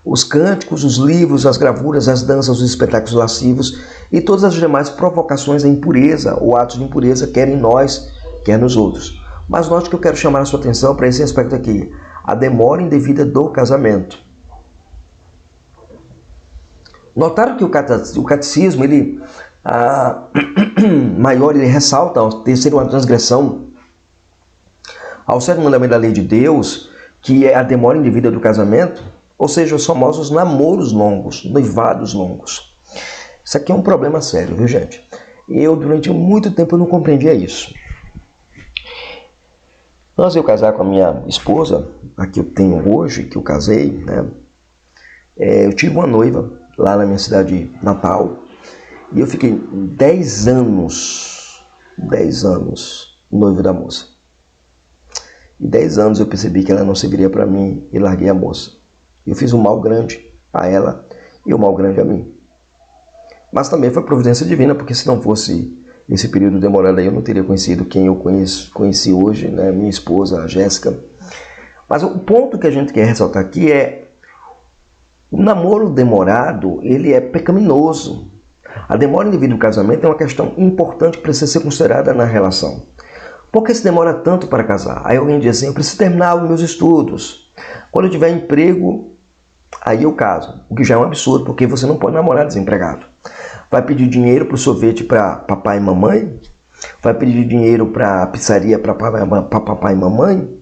A: Os cânticos, os livros, as gravuras, as danças, os espetáculos lascivos e todas as demais provocações à impureza ou atos de impureza, quer em nós, quer nos outros. Mas note que eu quero chamar a sua atenção para esse aspecto aqui, a demora indevida do casamento. Notaram que o catecismo, ele, maior, ele ressalta ao terceiro uma transgressão ao sétimo mandamento da lei de Deus, que é a demora indevida do casamento, ou seja, os famosos namoros longos, noivados longos. Isso aqui é um problema sério, viu, gente? Eu, durante muito tempo, eu não compreendia isso. Antes de eu casar com a minha esposa, a que eu tenho hoje, que eu casei, né? Eu tive uma noiva lá na minha cidade natal, e eu fiquei 10 anos noivo da moça. E 10 anos eu percebi que ela não serviria para mim e larguei a moça. Eu fiz um mal grande a ela e um mal grande a mim. Mas também foi providência divina, porque se não fosse esse período demorado aí, eu não teria conhecido quem eu conheci hoje, né? Minha esposa, a Jéssica. Mas o ponto que a gente quer ressaltar aqui é o namoro demorado, ele é pecaminoso. A demora indevida do casamento é uma questão importante que precisa ser considerada na relação. Por que se demora tanto para casar? Aí alguém diz assim, eu preciso terminar os meus estudos. Quando eu tiver emprego, aí eu caso. O que já é um absurdo, porque você não pode namorar desempregado. Vai pedir dinheiro para o sorvete para papai e mamãe? Vai pedir dinheiro para a pizzaria para papai e mamãe?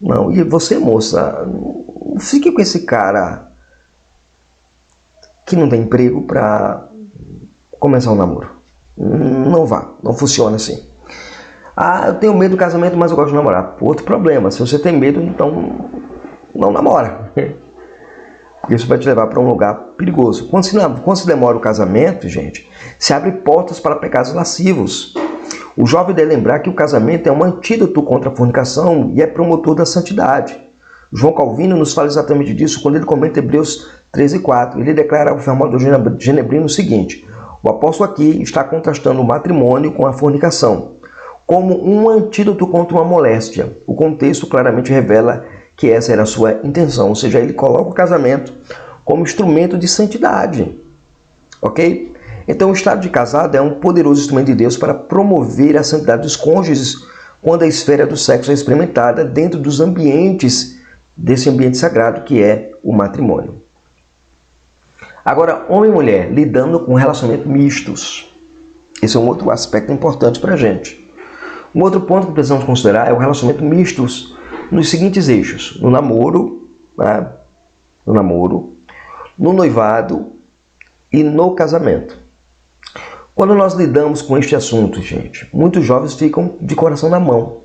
A: Não. E você, moça, não fique com esse cara que não tem emprego para começar um namoro. Não vá, não funciona assim. Eu tenho medo do casamento, mas eu gosto de namorar. Outro problema, se você tem medo, então não namora. Porque isso vai te levar para um lugar perigoso. Quando se demora o casamento, gente, se abre portas para pecados lascivos. O jovem deve lembrar que o casamento é um antídoto contra a fornicação e é promotor da santidade. João Calvino nos fala exatamente disso quando ele comenta Hebreus 13:4. Ele declara ao reformador Genebrino o seguinte: o apóstolo aqui está contrastando o matrimônio com a fornicação, como um antídoto contra uma moléstia. O contexto claramente revela que essa era a sua intenção, ou seja, ele coloca o casamento como instrumento de santidade, ok? Então o estado de casado é um poderoso instrumento de Deus para promover a santidade dos cônjuges quando a esfera do sexo é experimentada dentro dos ambientes, desse ambiente sagrado que é o matrimônio. Agora, homem e mulher lidando com relacionamentos mistos. Esse é um outro aspecto importante para a gente. Um outro ponto que precisamos considerar é o relacionamento mistos nos seguintes eixos: no namoro, né? No noivado e no casamento. Quando nós lidamos com este assunto, gente, muitos jovens ficam de coração na mão.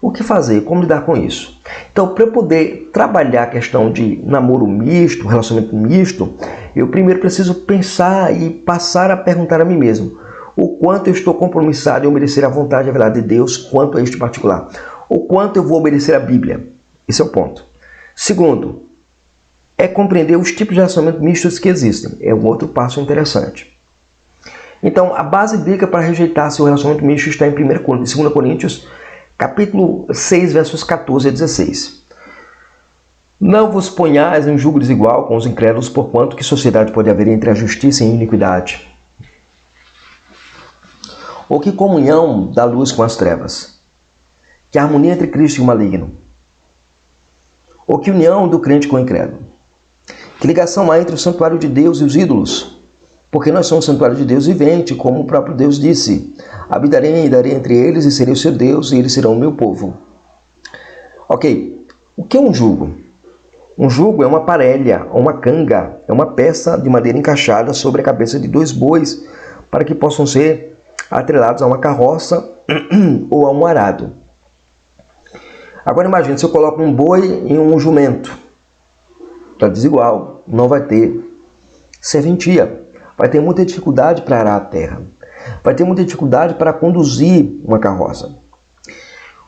A: O que fazer? Como lidar com isso? Então, para eu poder trabalhar a questão de namoro misto, relacionamento misto, eu primeiro preciso pensar e passar a perguntar a mim mesmo: o quanto eu estou compromissado em obedecer à vontade e à verdade de Deus quanto a este particular? O quanto eu vou obedecer à Bíblia? Esse é o ponto. Segundo, é compreender os tipos de relacionamento mistos que existem. É um outro passo interessante. Então, a base bíblica para rejeitar seu relacionamento misto está em 2 Coríntios, capítulo 6, versos 14 a 16. Não vos ponhais em julgo desigual com os incrédulos, porquanto que sociedade pode haver entre a justiça e a iniquidade? Ou que comunhão da luz com as trevas? Que harmonia entre Cristo e o maligno? Ou que união do crente com o incrédulo? Que ligação há entre o santuário de Deus e os ídolos? Porque nós somos o santuário de Deus vivente, como o próprio Deus disse: habitarei e darei entre eles, e serei o seu Deus, e eles serão o meu povo. Ok, o que é um jugo? Um jugo é uma parelha, ou uma canga, é uma peça de madeira encaixada sobre a cabeça de 2 bois, para que possam ser atrelados a uma carroça ou a um arado. Agora imagine, se eu coloco um boi em um jumento, está desigual, não vai ter serventia, vai ter muita dificuldade para arar a terra, vai ter muita dificuldade para conduzir uma carroça.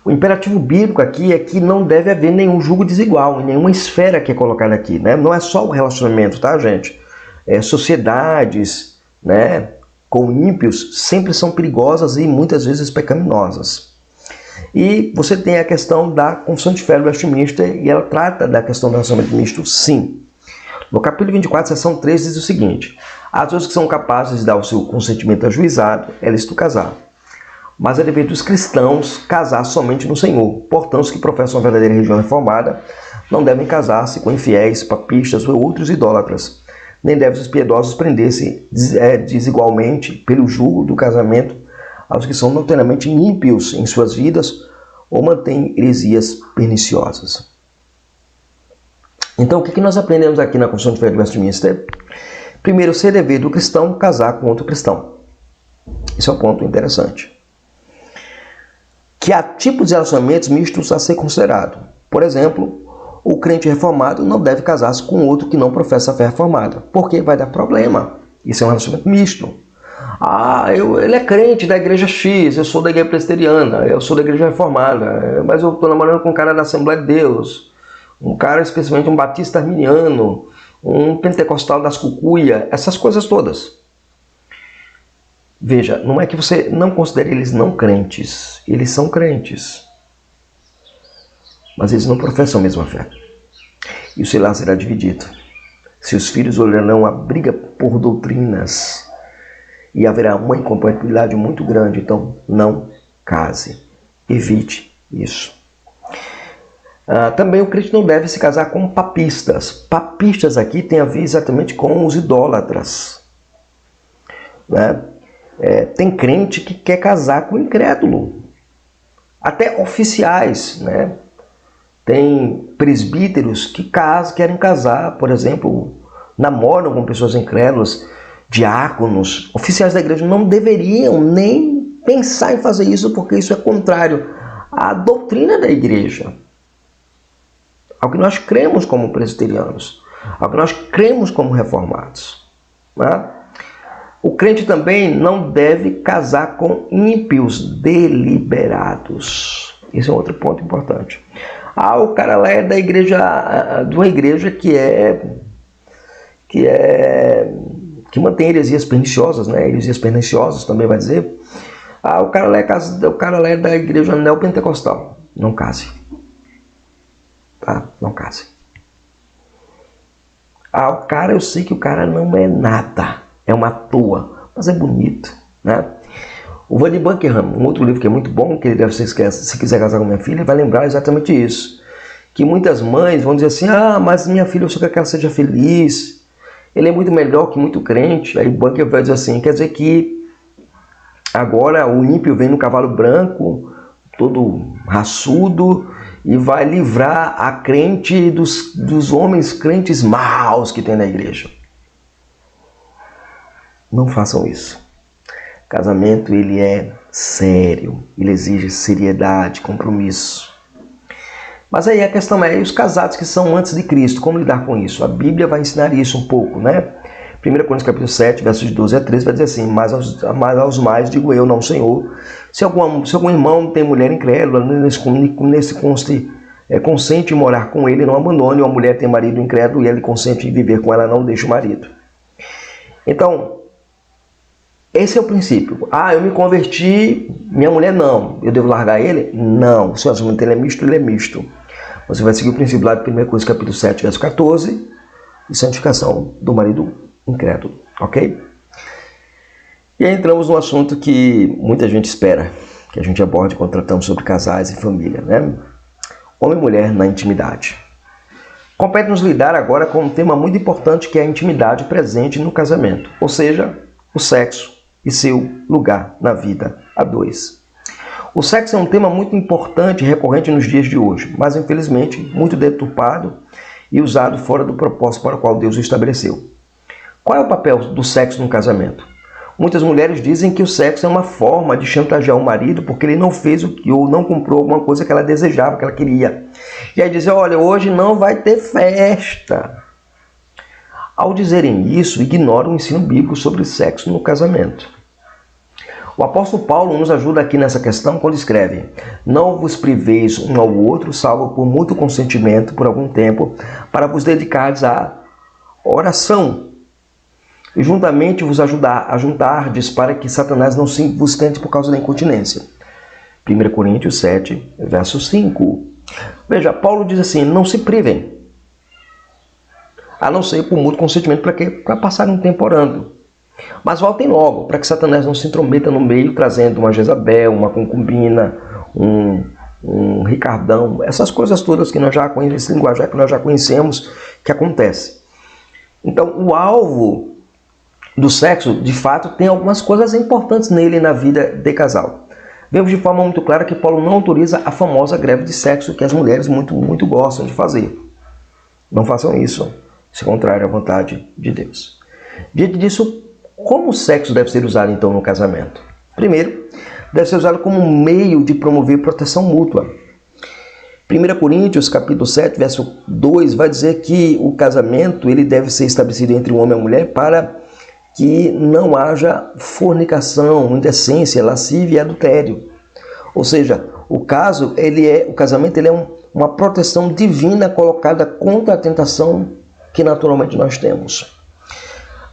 A: O imperativo bíblico aqui é que não deve haver nenhum jugo desigual, em nenhuma esfera que é colocada aqui, né? Não é só o relacionamento, tá, gente? Sociedades, né, com ímpios sempre são perigosas e muitas vezes pecaminosas. E você tem a questão da Confissão de Fé do Westminster, e ela trata da questão do relacionamento misto, sim. No capítulo 24, seção 3, diz o seguinte: as pessoas que são capazes de dar o seu consentimento ajuizado, é lícito casar. Mas é dever dos cristãos casar somente no Senhor. Portanto, os que professam a verdadeira religião reformada não devem casar-se com infiéis, papistas ou outros idólatras. nem devem os piedosos prender-se desigualmente pelo jugo do casamento aos que são notoriamente ímpios em suas vidas ou mantêm heresias perniciosas. Então, o que nós aprendemos aqui na Confissão de Fé de Westminster? Primeiro, ser dever do cristão casar com outro cristão. Esse é um ponto interessante. Que há tipos de relacionamentos mistos a ser considerado. Por exemplo, o crente reformado não deve casar-se com outro que não professa a fé reformada, porque vai dar problema. Isso é um relacionamento misto. Ele é crente da igreja X, eu sou da igreja presbiteriana, eu sou da igreja reformada, mas eu estou namorando com um cara da Assembleia de Deus, um cara especialmente um batista arminiano, um pentecostal das cucuia, essas coisas todas. Veja, não é que você não considere eles não crentes, eles são crentes, mas eles não professam a mesma fé. E o seu lar será dividido. Seus filhos olharão a briga por doutrinas e haverá uma incompatibilidade muito grande. Então, não case. Evite isso. Também o crente não deve se casar com papistas. Papistas aqui tem a ver exatamente com os idólatras, né? Tem crente que quer casar com incrédulo. Até oficiais, né? Tem presbíteros que querem casar, por exemplo, namoram com pessoas incrédulas, diáconos, oficiais da igreja não deveriam nem pensar em fazer isso, porque isso é contrário à doutrina da igreja, ao que nós cremos como presbiterianos, ao que nós cremos como reformados, né? O crente também não deve casar com ímpios deliberados. Esse é outro ponto importante. O cara lá é da igreja, de uma igreja que mantém heresias perniciosas, né? Heresias perniciosas também vai dizer. O cara lá é da igreja neopentecostal. Não case. Tá? Não case. O cara, eu sei que o cara não é nada. É uma toa, mas é bonito, né? O Van de Buckingham, um outro livro que é muito bom, que ele deve ser, se quiser casar com minha filha, vai lembrar exatamente isso. Que muitas mães vão dizer assim, mas minha filha, eu só quero que ela seja feliz. Ele é muito melhor que muito crente. Aí Buckingham vai dizer assim, quer dizer que agora o ímpio vem no cavalo branco, todo raçudo, e vai livrar a crente dos homens crentes maus que tem na igreja. Não façam isso. Casamento, ele é sério, ele exige seriedade, compromisso. Mas aí a questão é, e os casados que são antes de Cristo, como lidar com isso? A Bíblia vai ensinar isso um pouco, né? 1 Coríntios capítulo 7, versos 12 a 13, vai dizer assim, mas aos mais digo eu, não Senhor, se algum irmão tem mulher incrédula, nesse consente em morar com ele, não abandone, ou a mulher tem marido incrédulo e ele consente em viver com ela, não deixe o marido. Então, esse é o princípio. Eu me converti, minha mulher não. Eu devo largar ele? Não. Se o assunto ele é misto, ele é misto. Você vai seguir o princípio lá de 1 Coríntios capítulo 7, verso 14, de santificação do marido incrédulo. Ok? E aí entramos num assunto que muita gente espera que a gente aborde quando tratamos sobre casais e família, né? Homem e mulher na intimidade. Compete-nos lidar agora com um tema muito importante, que é a intimidade presente no casamento, ou seja, o sexo e seu lugar na vida a dois. O sexo é um tema muito importante e recorrente nos dias de hoje, mas infelizmente muito deturpado e usado fora do propósito para o qual Deus o estabeleceu. Qual é o papel do sexo no casamento? Muitas mulheres dizem que o sexo é uma forma de chantagear o marido porque ele não fez ou não comprou alguma coisa que ela desejava, que ela queria. E aí dizem, olha, hoje não vai ter festa. Ao dizerem isso, ignoram o ensino bíblico sobre sexo no casamento. O apóstolo Paulo nos ajuda aqui nessa questão quando escreve: não vos priveis um ao outro, salvo por mútuo consentimento por algum tempo, para vos dedicardes à oração, e juntamente vos juntardes para que Satanás não vos tente por causa da incontinência. 1 Coríntios 7, verso 5. Veja, Paulo diz assim, não se privem, a não ser por mútuo consentimento, para quê? Para passar um tempo orando. Mas voltem logo, para que Satanás não se intrometa no meio, trazendo uma Jezabel, uma concubina, um Ricardão, essas coisas todas que nós já conhecemos, esse linguajar que nós já conhecemos, que acontece. Então, o alvo do sexo, de fato, tem algumas coisas importantes nele na vida de casal. Vemos de forma muito clara que Paulo não autoriza a famosa greve de sexo que as mulheres muito gostam de fazer. Não façam isso, se contrário à vontade de Deus. Diante disso, como o sexo deve ser usado então no casamento? Primeiro, deve ser usado como um meio de promover proteção mútua. 1 Coríntios, capítulo 7, verso 2, vai dizer que o casamento ele deve ser estabelecido entre um homem e uma mulher para que não haja fornicação, indecência, lascívia e adultério. Ou seja, o casamento é uma proteção divina colocada contra a tentação que naturalmente nós temos.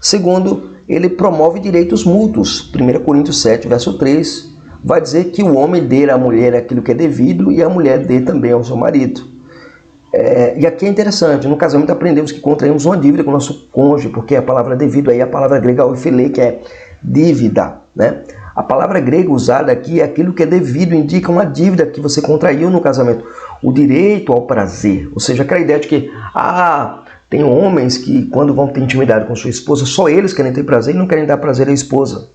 A: Segundo, ele promove direitos mútuos. 1 Coríntios 7, verso 3, vai dizer que o homem dê à mulher aquilo que é devido e a mulher dê também ao seu marido. E aqui é interessante, no casamento aprendemos que contraímos uma dívida com o nosso cônjuge, porque a palavra devido aí é a palavra grega oifilê, que é dívida, né? A palavra grega usada aqui é aquilo que é devido, indica uma dívida que você contraiu no casamento. O direito ao prazer, ou seja, aquela ideia de que, tem homens que quando vão ter intimidade com sua esposa, só eles querem ter prazer e não querem dar prazer à esposa.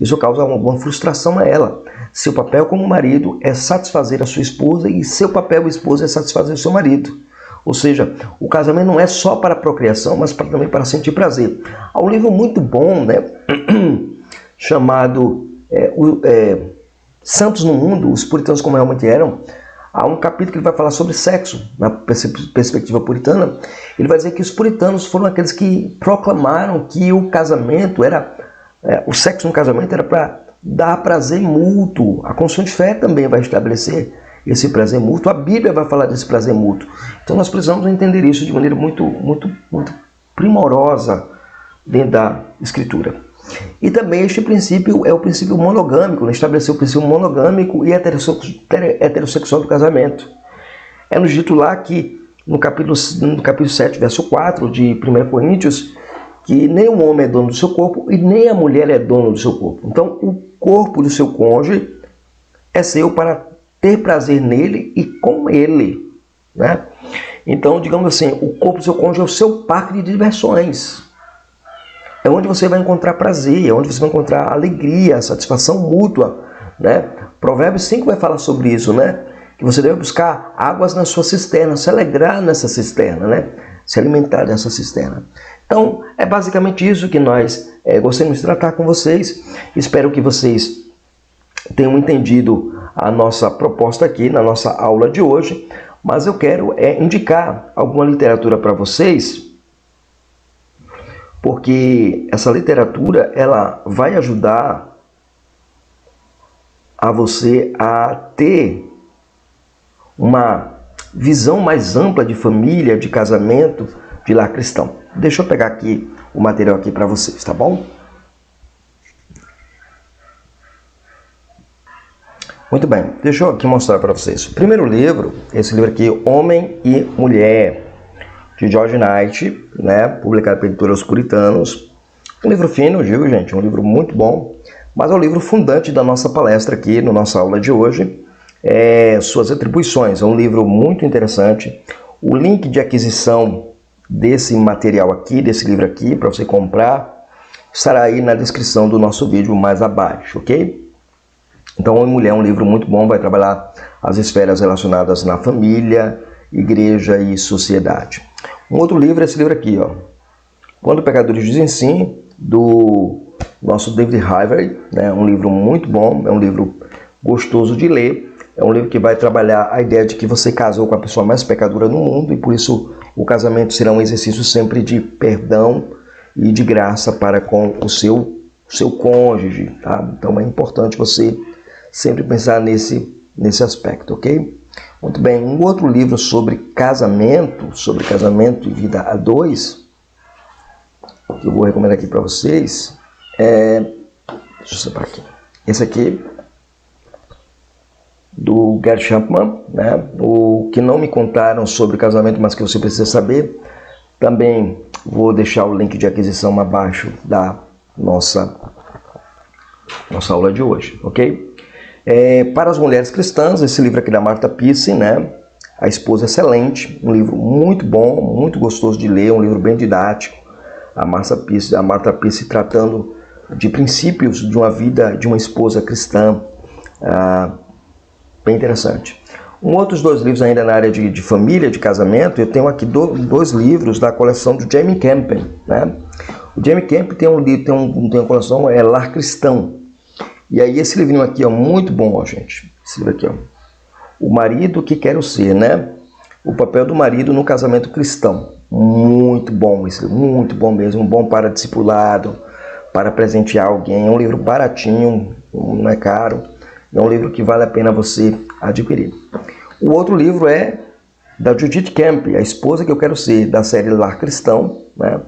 A: Isso causa uma frustração a ela. Seu papel como marido é satisfazer a sua esposa e seu papel esposa é satisfazer o seu marido. Ou seja, o casamento não é só para a procriação, mas também para sentir prazer. Há um livro muito bom, né, chamado Santos no Mundo, os puritanos como realmente eram. Há um capítulo que ele vai falar sobre sexo, na perspectiva puritana. Ele vai dizer que os puritanos foram aqueles que proclamaram que o casamento o sexo no casamento era para dar prazer mútuo. A confissão de fé também vai estabelecer esse prazer mútuo. A Bíblia vai falar desse prazer mútuo. Então nós precisamos entender isso de maneira muito primorosa dentro da Escritura. E também este princípio é o princípio monogâmico, estabelecer o princípio monogâmico e heterossexual do casamento. É nos dito lá que no capítulo 7, verso 4 de 1 Coríntios, que nem o homem é dono do seu corpo e nem a mulher é dona do seu corpo. Então, o corpo do seu cônjuge é seu para ter prazer nele e com ele, né? Então, digamos assim, o corpo do seu cônjuge é o seu parque de diversões. É onde você vai encontrar prazer, é onde você vai encontrar alegria, satisfação mútua, né? Provérbios 5 vai falar sobre isso, né? Que você deve buscar águas na sua cisterna, se alegrar nessa cisterna, né? Se alimentar dessa cisterna. Então, é basicamente isso que nós gostaríamos de tratar com vocês. Espero que vocês tenham entendido a nossa proposta aqui na nossa aula de hoje. Mas eu quero indicar alguma literatura para vocês, porque essa literatura ela vai ajudar a você a ter uma visão mais ampla de família, de casamento, de lar cristão. Deixa eu pegar aqui o material aqui para vocês, tá bom? Muito bem, deixa eu aqui mostrar para vocês. O primeiro livro, esse livro aqui, Homem e Mulher, de George Knight, né, publicado pela editora Os Puritanos. Um livro fino, eu digo, gente, um livro muito bom, mas é o livro fundante da nossa palestra aqui, na nossa aula de hoje, Suas Atribuições. É um livro muito interessante. O link de aquisição desse material aqui, desse livro aqui, para você comprar, estará aí na descrição do nosso vídeo mais abaixo, ok? Então, Homem e Mulher é um livro muito bom, vai trabalhar as esferas relacionadas na família, igreja e sociedade. Um outro livro é esse livro aqui, ó, Quando Pecadores Dizem Sim, do nosso David Harvey, né? Um livro muito bom, é um livro gostoso de ler, é um livro que vai trabalhar a ideia de que você casou com a pessoa mais pecadora no mundo e por isso o casamento será um exercício sempre de perdão e de graça para com o seu cônjuge, tá? Então é importante você sempre pensar nesse aspecto, ok? Muito bem, um outro livro sobre casamento e vida a dois, que eu vou recomendar aqui para vocês, deixa eu separar aqui, esse aqui, do Gary Chapman, né? O que não me contaram sobre casamento, mas que você precisa saber. Também vou deixar o link de aquisição abaixo da nossa aula de hoje, ok? Para as mulheres cristãs, esse livro aqui da Martha Pearson, né? A Esposa Excelente, um livro muito bom, muito gostoso de ler, um livro bem didático, a Martha Pierce tratando de princípios de uma vida de uma esposa cristã, bem interessante. Outros 2 livros ainda na área de família, de casamento, eu tenho aqui 2 livros da coleção do Jamie Campion, né? O Jamie Campion tem uma coleção, Lar Cristão. E aí esse livrinho aqui, ó, muito bom, ó, gente. Esse livro aqui, ó. O Marido que Quero Ser, né? O papel do marido no casamento cristão. Muito bom esse livro, muito bom mesmo, bom para discipulado, para presentear alguém. É um livro baratinho, não é caro. É um livro que vale a pena você adquirir. O outro livro é da Judith Kemp, A Esposa que Eu Quero Ser, da série Lar Cristão, né?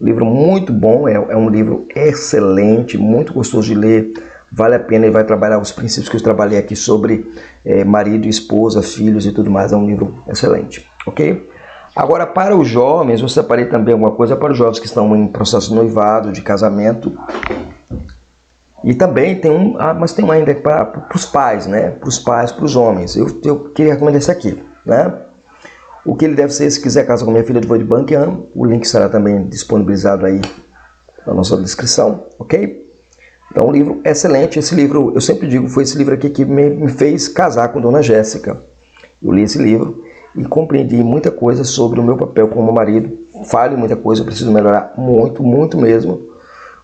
A: Livro muito bom, é um livro excelente, muito gostoso de ler, vale a pena, ele vai trabalhar os princípios que eu trabalhei aqui sobre marido, esposa, filhos e tudo mais, é um livro excelente, ok? Agora, para os jovens, eu separei também alguma coisa para os jovens que estão em processo de noivado, de casamento. E também tem mas tem um ainda para os pais, né? Para os pais, para os homens. Eu queria recomendar esse aqui, né? O que ele deve ser, se quiser casar com minha filha de Void Bankian. O link será também disponibilizado aí na nossa descrição, ok? Então, um livro excelente. Esse livro, eu sempre digo, foi esse livro aqui que me fez casar com Dona Jéssica. Eu li esse livro e compreendi muita coisa sobre o meu papel como marido. Falho muita coisa, eu preciso melhorar muito, muito mesmo.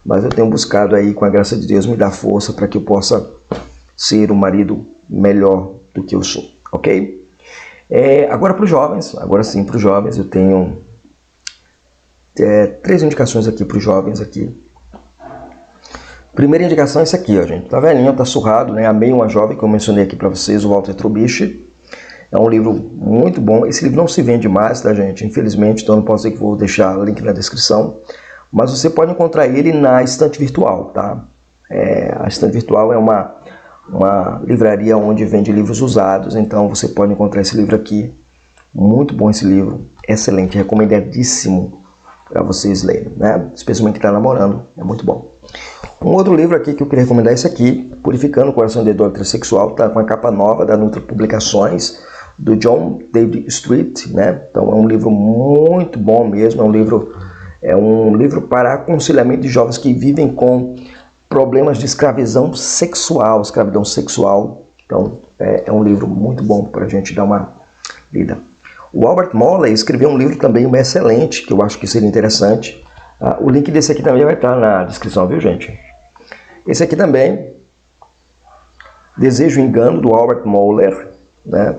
A: Mas eu tenho buscado aí, com a graça de Deus, me dar força para que eu possa ser um marido melhor do que eu sou, ok? Agora para os jovens, agora sim para os jovens, eu tenho 3 indicações aqui para os jovens aqui. Primeira indicação é esse aqui, ó, gente. Tá velhinho, tá surrado, né? Amei uma Jovem, que eu mencionei aqui para vocês, o Walter Trubisky. É um livro muito bom. Esse livro não se vende mais, tá, gente? Infelizmente, então não posso dizer que vou deixar o link na descrição. Mas você pode encontrar ele na Estante Virtual, tá? A Estante Virtual é uma livraria onde vende livros usados, então você pode encontrar esse livro aqui. Muito bom esse livro, excelente, recomendadíssimo para vocês lerem, né? Especialmente quem está namorando, é muito bom. Um outro livro aqui que eu queria recomendar é esse aqui, Purificando o Coração de Idólatra Sexual, tá com a capa nova da Nutra Publicações, do John David Street, né? Então é um livro muito bom mesmo, é um livro para aconselhamento de jovens que vivem com problemas de escravidão sexual. Então, é um livro muito bom para a gente dar uma lida. O Albert Molley escreveu um livro também excelente, que eu acho que seria interessante. O link desse aqui também vai estar na descrição, viu, gente? Esse aqui também, Desejo e Engano, do Albert Molley, né?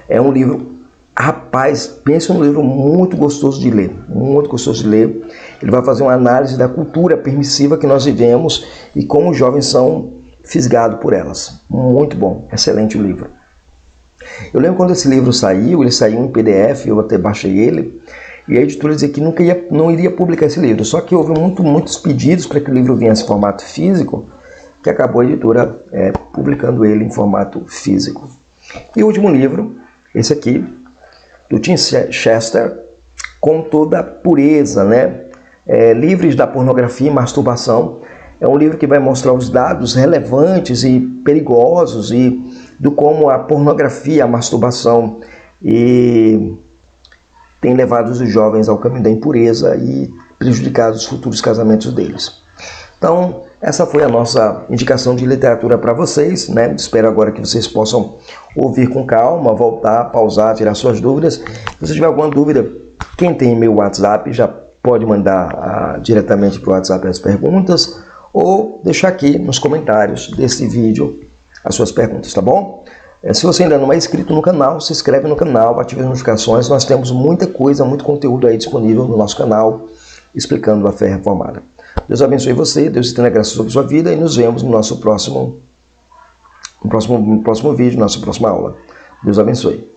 A: É um livro... Rapaz, pensa num livro muito gostoso de ler, muito gostoso de ler. Ele vai fazer uma análise da cultura permissiva que nós vivemos e como os jovens são fisgados por elas. Muito bom, excelente o livro. Eu lembro quando esse livro saiu, ele saiu em PDF, eu até baixei ele, e a editora dizia que não iria publicar esse livro, só que houve muitos pedidos para que o livro viesse em formato físico, que acabou a editora publicando ele em formato físico. E o último livro, esse aqui, do Tim Chester, Com Toda a Pureza, né? Livres da Pornografia e Masturbação. É um livro que vai mostrar os dados relevantes e perigosos e do como a pornografia, a masturbação tem levado os jovens ao caminho da impureza e prejudicado os futuros casamentos deles. Então, essa foi a nossa indicação de literatura para vocês, né? Espero agora que vocês possam ouvir com calma, voltar, pausar, tirar suas dúvidas. Se você tiver alguma dúvida, quem tem meu WhatsApp já pode mandar diretamente para o WhatsApp as perguntas ou deixar aqui nos comentários desse vídeo as suas perguntas, tá bom? Se você ainda não é inscrito no canal, se inscreve no canal, ative as notificações. Nós temos muita coisa, muito conteúdo aí disponível no nosso canal, explicando a fé reformada. Deus abençoe você, Deus estenda graça sobre a sua vida e nos vemos no nosso próximo vídeo, nossa próxima aula. Deus abençoe.